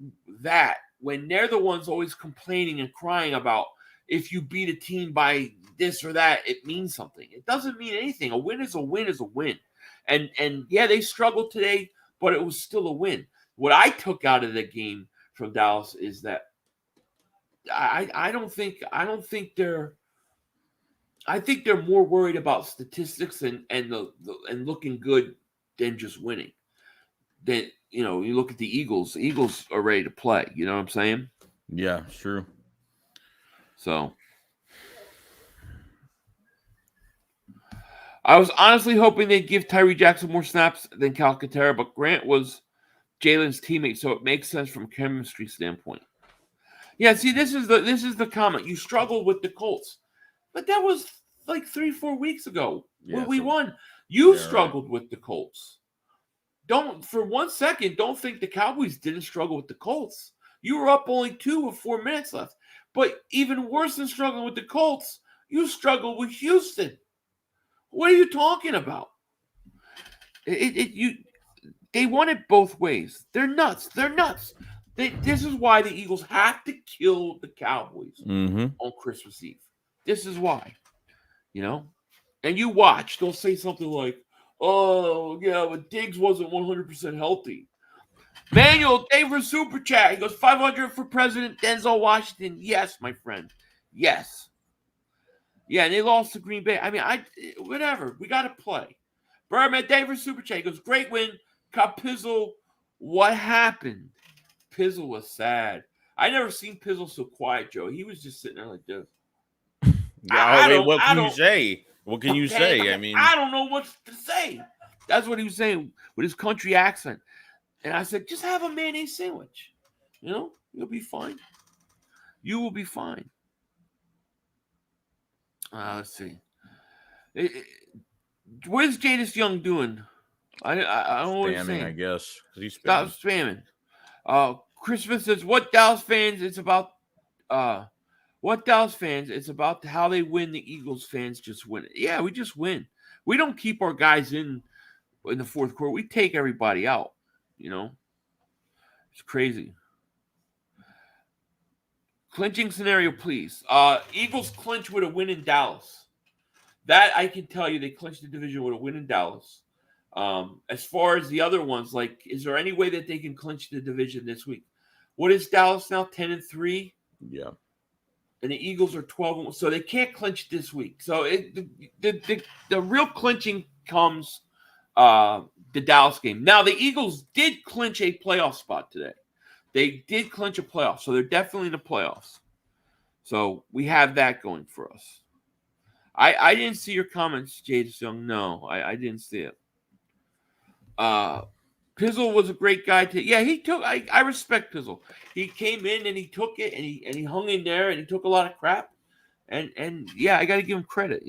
that. When they're the ones always complaining and crying about if you beat a team by this or that, it means something. It doesn't mean anything. A win is a win is a win. And yeah, they struggled today, but it was still a win. What I took out of the game from Dallas is that I think they're more worried about statistics and looking good than just winning. That you look at the Eagles. The Eagles are ready to play. You know what I'm saying? Yeah, sure. So I was honestly hoping they'd give Tyree Jackson more snaps than Calcaterra, but Grant was Jalen's teammate, so it makes sense from a chemistry standpoint. Yeah, see, this is the comment. You struggled with the Colts, but that was like 3-4 weeks ago when we won. You struggled with the Colts. Don't for 1 second don't think the Cowboys didn't struggle with the Colts. You were up only 2 with 4 minutes left. But even worse than struggling with the Colts, you struggled with Houston. What are you talking about? They won it both ways. They're nuts. This is why the Eagles have to kill the Cowboys on Christmas Eve. This is why. And you watch, they'll say something like, oh, yeah, but Diggs wasn't 100% healthy. Manuel, Dave for Super Chat. He goes, 500 for President Denzel Washington. Yes, my friend. Yes. Yeah, and they lost to Green Bay. I mean, whatever. We got to play. Birdman, Dave for Super Chat. He goes, great win. Got Pizzle. What happened? Pizzle was sad. I never seen Pizzle so quiet, Joe. He was just sitting there like this. What can you say? What can you say? I mean, I don't know what to say. That's what he was saying with his country accent. And I said, just have a mayonnaise sandwich. You'll be fine. You will be fine. Let's see. What is Jadis Young doing? I don't know what he's saying. I guess. Stop spamming. Christmas says, what Dallas fans, it's about how they win. The Eagles fans just win it. Yeah, we just win. We don't keep our guys in the fourth quarter. We take everybody out. It's crazy. Clinching scenario, please. Eagles clinch with a win in Dallas. That I can tell you, they clinched the division with a win in Dallas. As far as the other ones, like, is there any way that they can clinch the division this week? What is Dallas now? 10-3. Yeah. And the Eagles are 12-1, so they can't clinch this week. So the real clinching comes the Dallas game. Now, the Eagles did clinch a playoff spot today. They did clinch a playoff, so they're definitely in the playoffs. So we have that going for us. I didn't see your comments, Jade Young. No, I didn't see it. Pizzle was a great guy. He took. I respect Pizzle. He came in and he took it and he hung in there and he took a lot of crap. And yeah, I got to give him credit.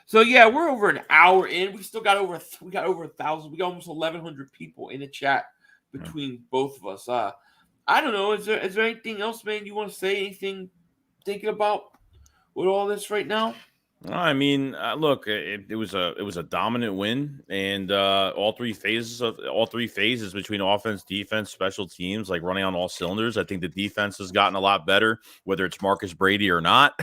So yeah, we're over an hour in. We still got over 1,000. We got almost 1,100 people in the chat between both of us. I don't know. Is there anything else, man? You want to say anything? Thinking about with all this right now? I mean, look, it was a dominant win, and all three phases between offense, defense, special teams, like running on all cylinders. I think the defense has gotten a lot better, whether it's Marcus Brady or not,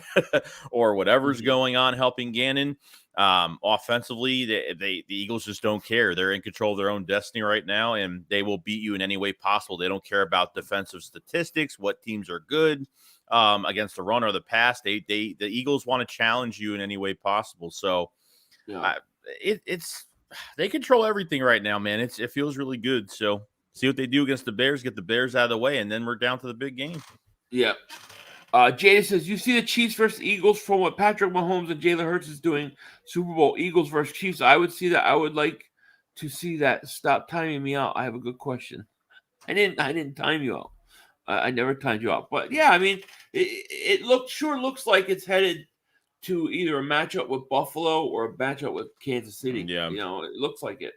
or whatever's going on, helping Gannon. Offensively, the Eagles just don't care. They're in control of their own destiny right now, and they will beat you in any way possible. They don't care about defensive statistics, what teams are good. Against the run or the pass, the Eagles want to challenge you in any way possible. So, Yeah. It's they control everything right now, man. It feels really good. So, see what they do against the Bears, get the Bears out of the way, and then we're down to the big game. Yeah. Jada says, you see the Chiefs versus Eagles from what Patrick Mahomes and Jalen Hurts is doing. Super Bowl Eagles versus Chiefs. I would see that. I would like to see that. Stop timing me out. I have a good question. I didn't time you out. I never timed you out. But yeah, I mean, it looks like it's headed to either a matchup with Buffalo or a matchup with Kansas City. Yeah. You know, it looks like it.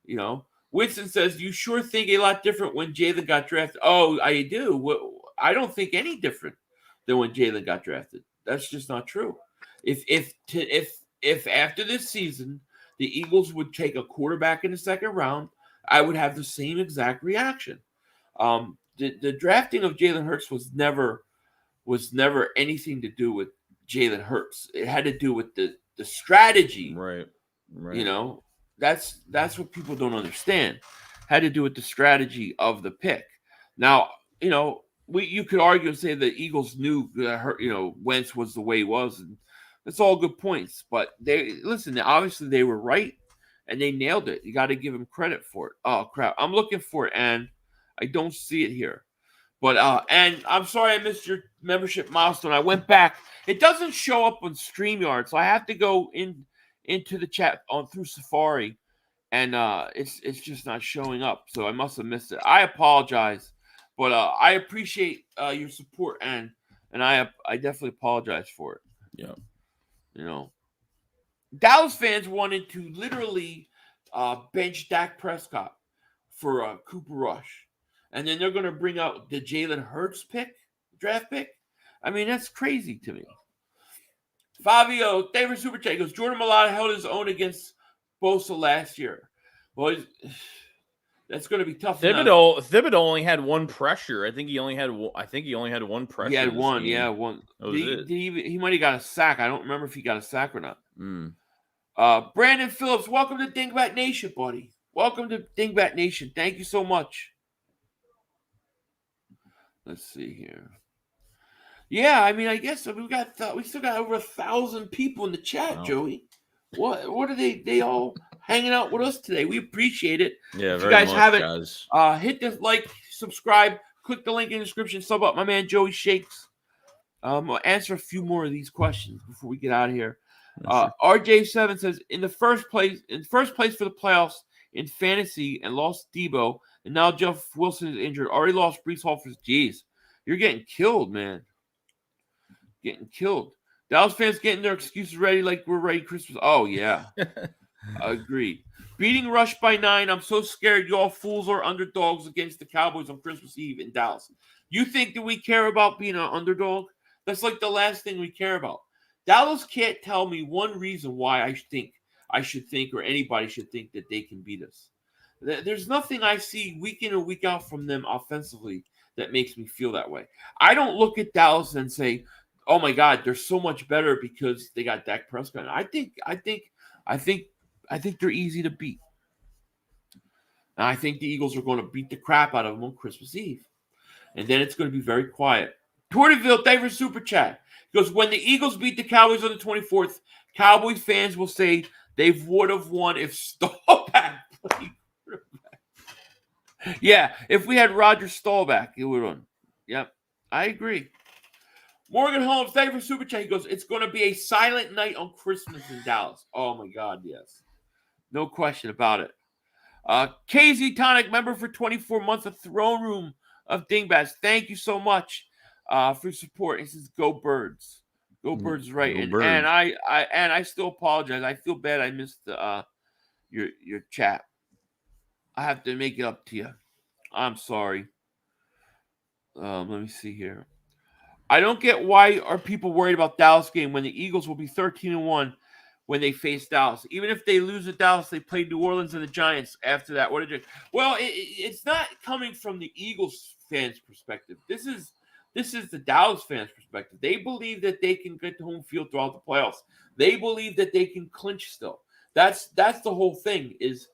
You know, Winston says, you sure think a lot different when Jalen got drafted. Oh, I do. I don't think any different than when Jalen got drafted. That's just not true. If after this season the Eagles would take a quarterback in the second round, I would have the same exact reaction. The drafting of Jalen Hurts was never anything to do with Jalen Hurts. It had to do with the strategy. Right. You know, that's what people don't understand. Had to do with the strategy of the pick. Now, you know, you could argue and say the Eagles knew that Wentz was the way he was, and that's all good points. But obviously they were right, and they nailed it. You got to give them credit for it. Oh crap, I'm looking for it, and I don't see it here. But and I'm sorry I missed your membership milestone. I went back. It doesn't show up on StreamYard, so I have to go into the chat through Safari, and it's just not showing up. So I must have missed it. I apologize, but I appreciate your support, and I definitely apologize for it. Yeah, you know, Dallas fans wanted to literally bench Dak Prescott for Cooper Rush. And then they're going to bring out the Jalen Hurts draft pick. I mean, that's crazy to me. Fabio, David Super Chat goes, Jordan Mailata held his own against Bosa last year. Well, that's going to be tough. Thibodeau only had one pressure. I think he only had one pressure. He had one. Yeah, one. He might have got a sack. I don't remember if he got a sack or not. Brandon Phillips, welcome to Dingbat Nation, buddy. Welcome to Dingbat Nation. Thank you so much. Let's see here. Yeah, I mean, I guess we still got over 1,000 people in the chat, wow. Joey. What are they all hanging out with us today? We appreciate it. Yeah, if you guys haven't, hit the like, subscribe, click the link in the description, sub up my man Joey Shakes. I'll answer a few more of these questions before we get out of here. RJ7 says, in first place for the playoffs in fantasy and lost Debo. And now Jeff Wilson is injured. Already lost Breece Hall for his G's. You're getting killed, man. Getting killed. Dallas fans getting their excuses ready like we're ready Christmas. Oh, yeah. Agreed. Beating Rush by 9. I'm so scared you all fools are underdogs against the Cowboys on Christmas Eve in Dallas. You think that we care about being an underdog? That's like the last thing we care about. Dallas can't tell me one reason why I should think or anybody should think that they can beat us. There's nothing I see week in or week out from them offensively that makes me feel that way. I don't look at Dallas and say, "Oh my God, they're so much better because they got Dak Prescott." I think they're easy to beat. And I think the Eagles are going to beat the crap out of them on Christmas Eve, and then it's going to be very quiet. Porterville, thank you for super chat. He goes, when the Eagles beat the Cowboys on the 24th, Cowboys fans will say they would have won if Staubach played. Yeah, if we had Roger Staubach, it would have won. Yep, I agree. Morgan Holmes, thank you for super chat. He goes, it's going to be a silent night on Christmas in Dallas. Oh my God, yes. No question about it. KZ Tonic, member for 24 months of Throne Room of Dingbats. Thank you so much for support. He says, go Birds. Go Birds, right. And I still apologize. I feel bad I missed your chat. I have to make it up to you. I'm sorry. Let me see here. I don't get why are people worried about Dallas game when the Eagles will be 13-1 when they face Dallas. Even if they lose at Dallas, they play New Orleans and the Giants after that. What did you? Well, it's not coming from the Eagles fans' perspective. This is the Dallas fans' perspective. They believe that they can get to home field throughout the playoffs. They believe that they can clinch still. That's the whole thing. Is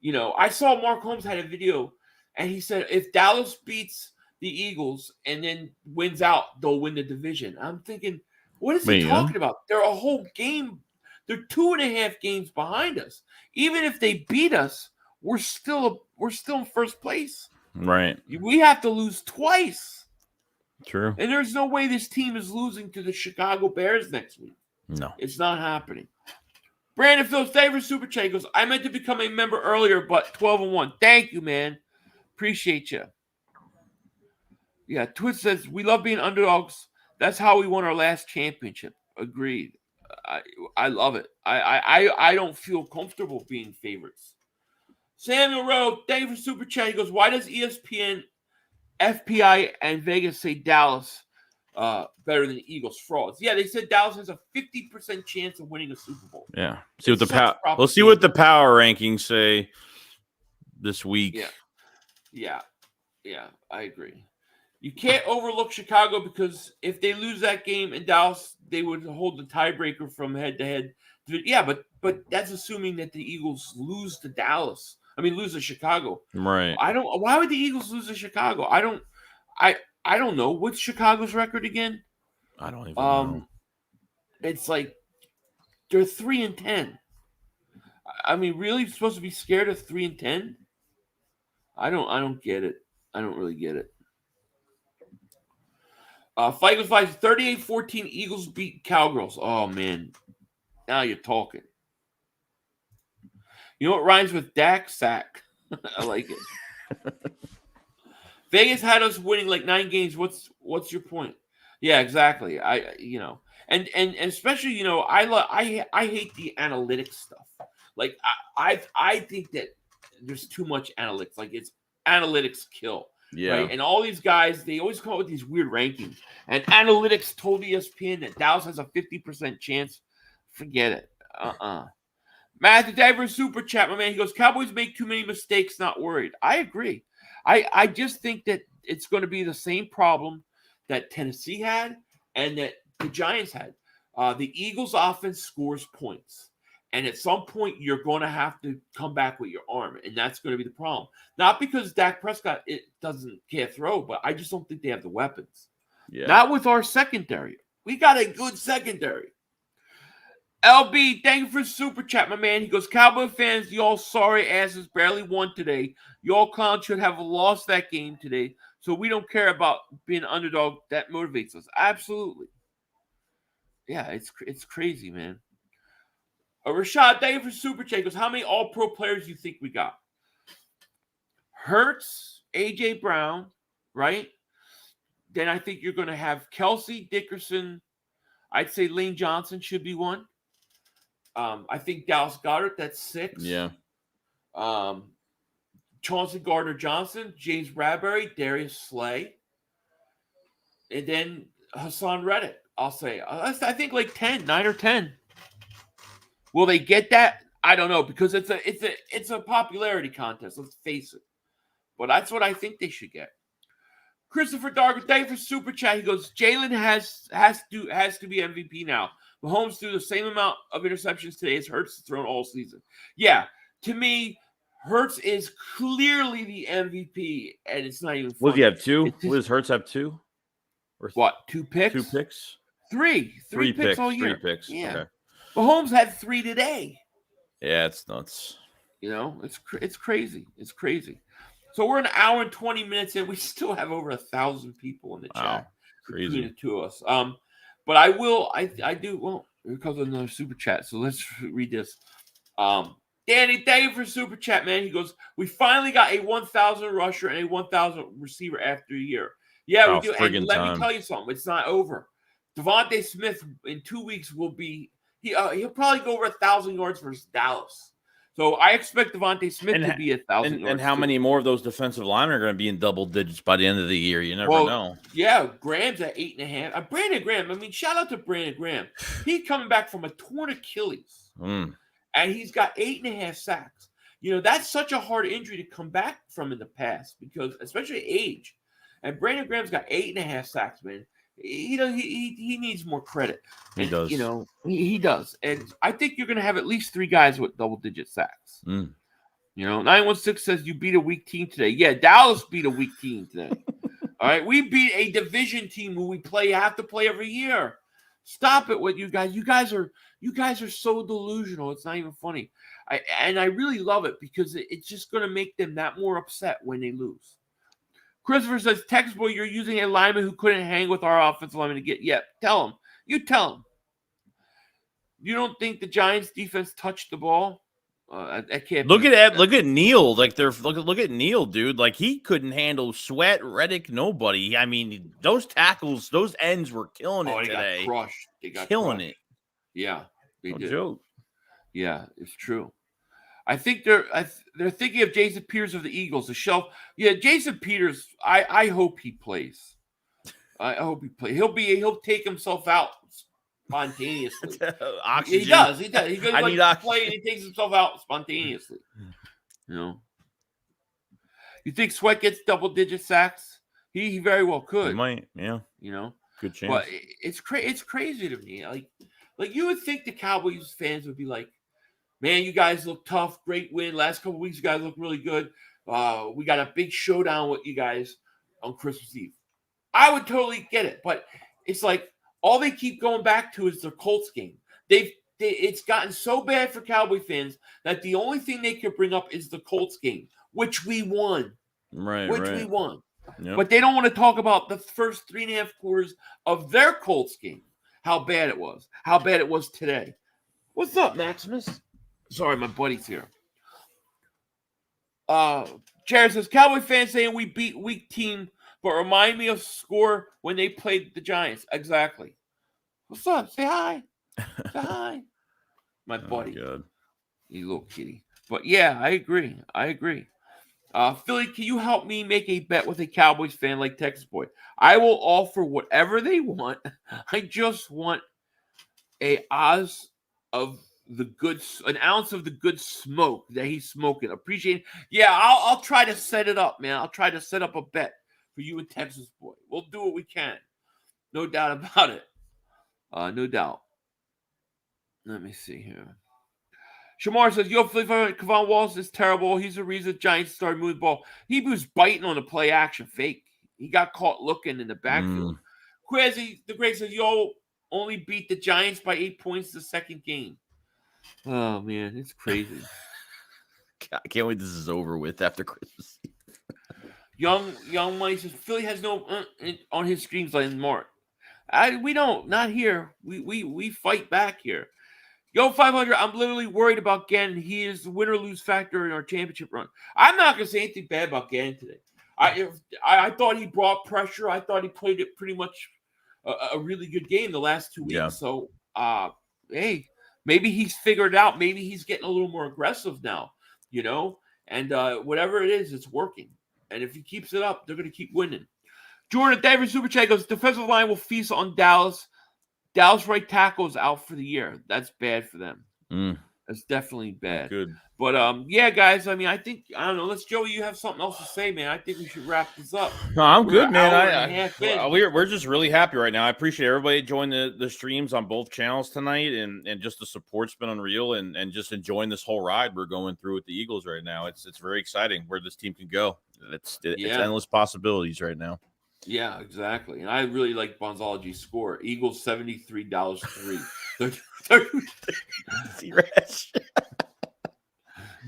I saw Mark Holmes had a video, and he said if Dallas beats the Eagles and then wins out, they'll win the division. I'm thinking, what is he talking about? They're a whole game. They're 2.5 games behind us. Even if they beat us, we're still in first place. Right. We have to lose twice. True. And there's no way this team is losing to the Chicago Bears next week. No. It's not happening. Brandon Phillips, favorite super chat goes, I meant to become a member earlier, but 12-1. Thank you, man. Appreciate you. Yeah, Twitch says, we love being underdogs. That's how we won our last championship. Agreed. I love it. I don't feel comfortable being favorites. Samuel Rowe, thank you for super chat. He goes, why does ESPN, FPI, and Vegas say Dallas better than the Eagles frauds? Yeah, they said Dallas has a 50% chance of winning a Super Bowl. Yeah. See what we'll see what the power rankings say this week. Yeah, I agree. You can't overlook Chicago because if they lose that game in Dallas, they would hold the tiebreaker from head-to-head. Yeah, but that's assuming that the Eagles lose to Dallas. I mean, lose to Chicago. Right. Why would the Eagles lose to Chicago? I don't know. What's Chicago's record again? I don't even know. It's like they're 3-10. I mean, really supposed to be scared of 3-10? I don't get it. I don't really get it. Fight 38-14. Eagles beat Cowgirls. Oh man, now you're talking. You know what rhymes with Dak? Sack. I like it. Vegas had us winning like 9 games. What's your point? Yeah, exactly. And especially I hate the analytics stuff. Like I think that there's too much analytics. Like it's analytics kill. Yeah. Right? And all these guys, they always come up with these weird rankings. And analytics told ESPN that Dallas has a 50% chance. Forget it. Matthew Diver super chat, my man. He goes, Cowboys make too many mistakes, not worried. I agree. I just think that it's going to be the same problem that Tennessee had and that the Giants had. The Eagles offense scores points. And at some point, you're going to have to come back with your arm. And that's going to be the problem. Not because Dak Prescott can't throw, but I just don't think they have the weapons. Yeah. Not with our secondary. We got a good secondary. LB, thank you for super chat, my man. He goes, Cowboy fans, y'all sorry asses barely won today. Y'all clowns should have lost that game today. So we don't care about being underdog. That motivates us. Absolutely. Yeah, it's crazy, man. Rashad, thank you for super chat. Goes, how many all-pro players do you think we got? Hurts, A.J. Brown, right? Then I think you're going to have Kelsey, Dickerson. I'd say Lane Johnson should be one. I think Dallas Goedert, that's 6. Yeah. Chauncey Gardner-Johnson, James Bradbury, Darius Slay. And then Hassan Reddick, I'll say. I think like 9 or 10. Will they get that? I don't know, because it's a popularity contest. Let's face it. But that's what I think they should get. Christopher Darker, thank you for super chat. He goes, Jalen has to be MVP now. Mahomes threw the same amount of interceptions today as Hurts has thrown all season. Yeah, to me, Hurts is clearly the MVP, and it's not even funny. What does he have, 2? What does Hurts have, 2? Or what, 2 picks? 2 picks? 3 picks all year. 3 picks, yeah. Okay. Mahomes had 3 today. Yeah, it's nuts. It's crazy. It's crazy. So we're an hour and 20 minutes in. We still have over 1,000 people in the chat. Wow, crazy. Between the two of us. But I do. Well, here comes another super chat. So let's read this. Danny, thank you for super chat, man. He goes, we finally got a 1,000 rusher and a 1,000 receiver after a year. Yeah, we do. And let me tell you something. It's not over. Devontae Smith in 2 weeks will be. He'll probably go over 1,000 yards versus Dallas. So I expect Devontae Smith to be 1,000 yards. And how many more of those defensive linemen are going to be in double digits by the end of the year? You never know. Yeah, Graham's at 8.5. Brandon Graham. I mean, shout out to Brandon Graham. He's coming back from a torn Achilles, and he's got 8.5 sacks. You know, that's such a hard injury to come back from in the past because, especially age. And Brandon Graham's got 8.5 sacks, man. He needs more credit. He does. You know, he does. And I think you're going to have at least 3 guys with double-digit sacks. You know, 916 says you beat a weak team today. Yeah, Dallas beat a weak team today. All right, we beat a division team who we have to play every year. Stop it with you guys. You guys are so delusional. It's not even funny. I really love it because it's just going to make them that more upset when they lose. Christopher says, Texas boy, you're using a lineman who couldn't hang with our offensive lineman to get. Yeah, tell him. You tell him. You don't think the Giants defense touched the ball? I can't. Look at Neal. Like look at Neal, dude. Like he couldn't handle Sweat, Reddick, nobody. I mean, those tackles, those ends were killing it today. Got crushed. They got killing crushed. it. Yeah, they did. Joke. Yeah, it's true. I think they're thinking of Jason Peters of the Eagles, the shelf. Yeah, Jason Peters. I hope he plays. I hope he plays. He'll take himself out spontaneously. Oxygen. He does. He goes I play and he takes himself out spontaneously. You know. You think Sweat gets double-digit sacks? He very well could. He might. Yeah. You know. Good chance. But it's crazy to me. Like you would think the Cowboys fans would be like, man, you guys look tough. Great win. Last couple weeks, you guys look really good. We got a big showdown with you guys on Christmas Eve. I would totally get it. But it's like all they keep going back to is their Colts game. It's gotten so bad for Cowboy fans that the only thing they can bring up is the Colts game, which we won. Right. We won. Yep. But they don't want to talk about the first 3.5 quarters of their Colts game, how bad it was today. What's up, Maximus? Sorry, my buddy's here. Jared says, Cowboy fans saying we beat weak team, but remind me of score when they played the Giants. Exactly. What's up? Say hi. Say hi. My buddy. God. You little kitty. But yeah, I agree. Philly, can you help me make a bet with a Cowboys fan like Texas boy? I will offer whatever they want. I just want an ounce of the good smoke that he's smoking. Appreciate it. Yeah, I'll try to set it up, man. I'll try to set up a bet for you and Texas boy. We'll do what we can. No doubt about it. No doubt. Let me see here. Shamar says, yo, Kevon Wallace is terrible. He's the reason Giants started moving the ball. He was biting on the play action fake. He got caught looking in the backfield. Quezzy, the Great says, yo, only beat the Giants by 8 points the second game. Oh, man, it's crazy. I can't wait this is over with after Christmas. Young Money says, Philly has no on his streams like Mark. We don't. Not here. We fight back here. Yo, 500, I'm literally worried about Gannon. He is the win or lose factor in our championship run. I'm not going to say anything bad about Gannon today. I thought he brought pressure. I thought he played it pretty much a really good game the last 2 weeks. Yeah. So, hey, maybe he's figured it out. Maybe he's getting a little more aggressive now, you know? And whatever it is, it's working. And if he keeps it up, they're going to keep winning. Jordan David Super Chat goes, defensive line will feast on Dallas. Dallas right tackle is out for the year. That's bad for them. That's definitely bad. Good. But, yeah, guys, I mean, I don't know. Joey, you have something else to say, man. I think we should wrap this up. No, I'm good, man. We're just really happy right now. I appreciate everybody joining the streams on both channels tonight, and just the support's been unreal, and just enjoying this whole ride we're going through with the Eagles right now. It's very exciting where this team can go. It's endless possibilities right now. Yeah, exactly. And I really like Bonzology's score. Eagles $73.03.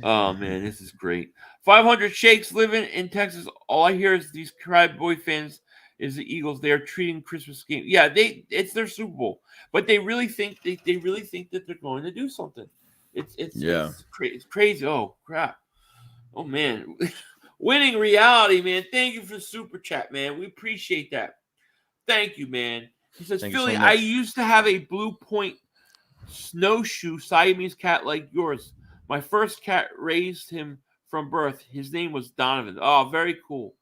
Oh, man, this is great. 500 Shakes living in Texas. All I hear is these Cowboy fans is the Eagles. They are treating Christmas game. Yeah, it's their Super Bowl, but they really think they really think that they're going to do something. It's crazy. Oh crap. Oh man. Winning reality, man. Thank you for the super chat, man. We appreciate that. Thank you, man. He says, Philly, I used to have a Blue Point snowshoe Siamese cat like yours. My first cat raised him from birth. His name was Donovan. Oh, very cool.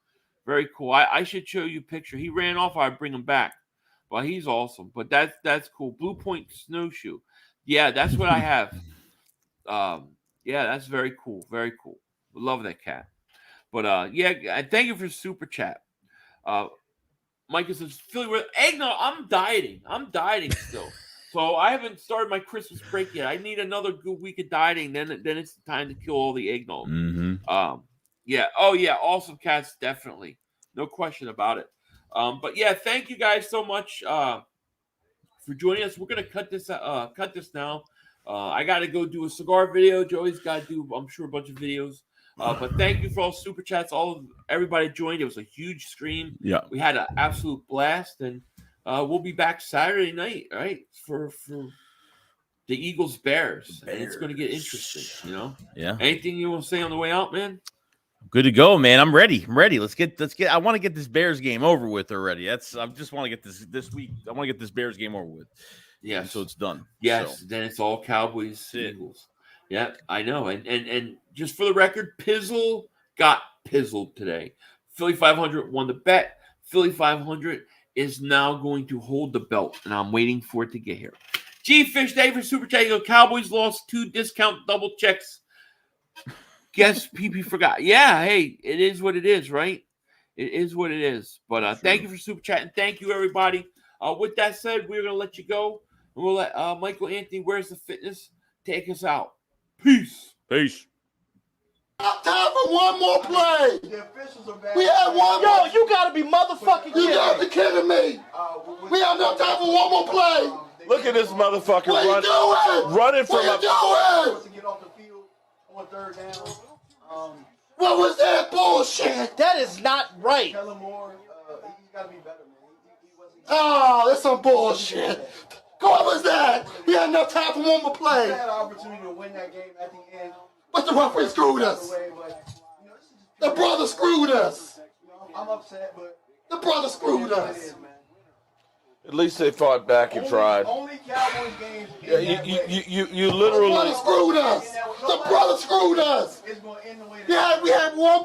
Very cool. I should show you a picture. He ran off. I'd bring him back. Well, he's awesome. But that's cool. Blue Point Snowshoe. Yeah, that's what I have. Yeah, that's very cool. Very cool. Love that cat. But yeah, thank you for the super chat. Micah says, Philly with eggnog. I'm dieting still. So I haven't started my Christmas break yet. I need another good week of dieting. Then it's time to kill all the eggnog. Mm-hmm. Yeah. Oh yeah. Awesome cats, definitely. No question about it. But yeah, thank you guys so much for joining us. We're gonna cut this now. I gotta go do a cigar video. Joey's gotta do, I'm sure, a bunch of videos. But thank you for all super chats. Everybody joined. It was a huge stream. Yeah. We had an absolute blast, and we'll be back Saturday night, right? For the Eagles Bears. And it's gonna get interesting, you know? Yeah. Anything you want to say on the way out, man? Good to go, man. I'm ready. Let's get. I want to get this Bears game over with already. I just want to get this week. I want to get this Bears game over with. Yeah. So it's done. Yes. So. Then it's all Cowboys, Eagles. Yeah, I know. And just for the record, Pizzle got pizzled today. Philly 500 won the bet. Philly 500 is now going to hold the belt, and I'm waiting for it to get here. G Fish Day for Super Chat. Cowboys lost 2 discount double checks. Guess PP forgot. Yeah, hey, it is what it is, right? It is what it is. But thank you for Super Chat, and thank you, everybody. With that said, we're going to let you go, and we'll let Michael Anthony, Where's the Fitness, take us out. Peace. Time for one more play. We had one. Yo, you gotta be motherfucking kidding. You gotta be kidding me. We have no time for one more play. Look at this motherfucker What are you doing? running from What are you doing? To get off the field on third down. What was that bullshit? That is not right. Kellen Moore, he's got to be better, man. He wasn't. Oh, that's some bullshit. What was that? We had enough time for one more We play. had an opportunity to win that game at the end. But the referee screwed us. But, you know, this is just The brother screwed us. I'm upset, but The brother screwed it us. is, man. At least they fought back and tried. Only Cowboys games. Yeah, you literally. The brother screwed us. The brother screwed us. It's going to end the way. We had one.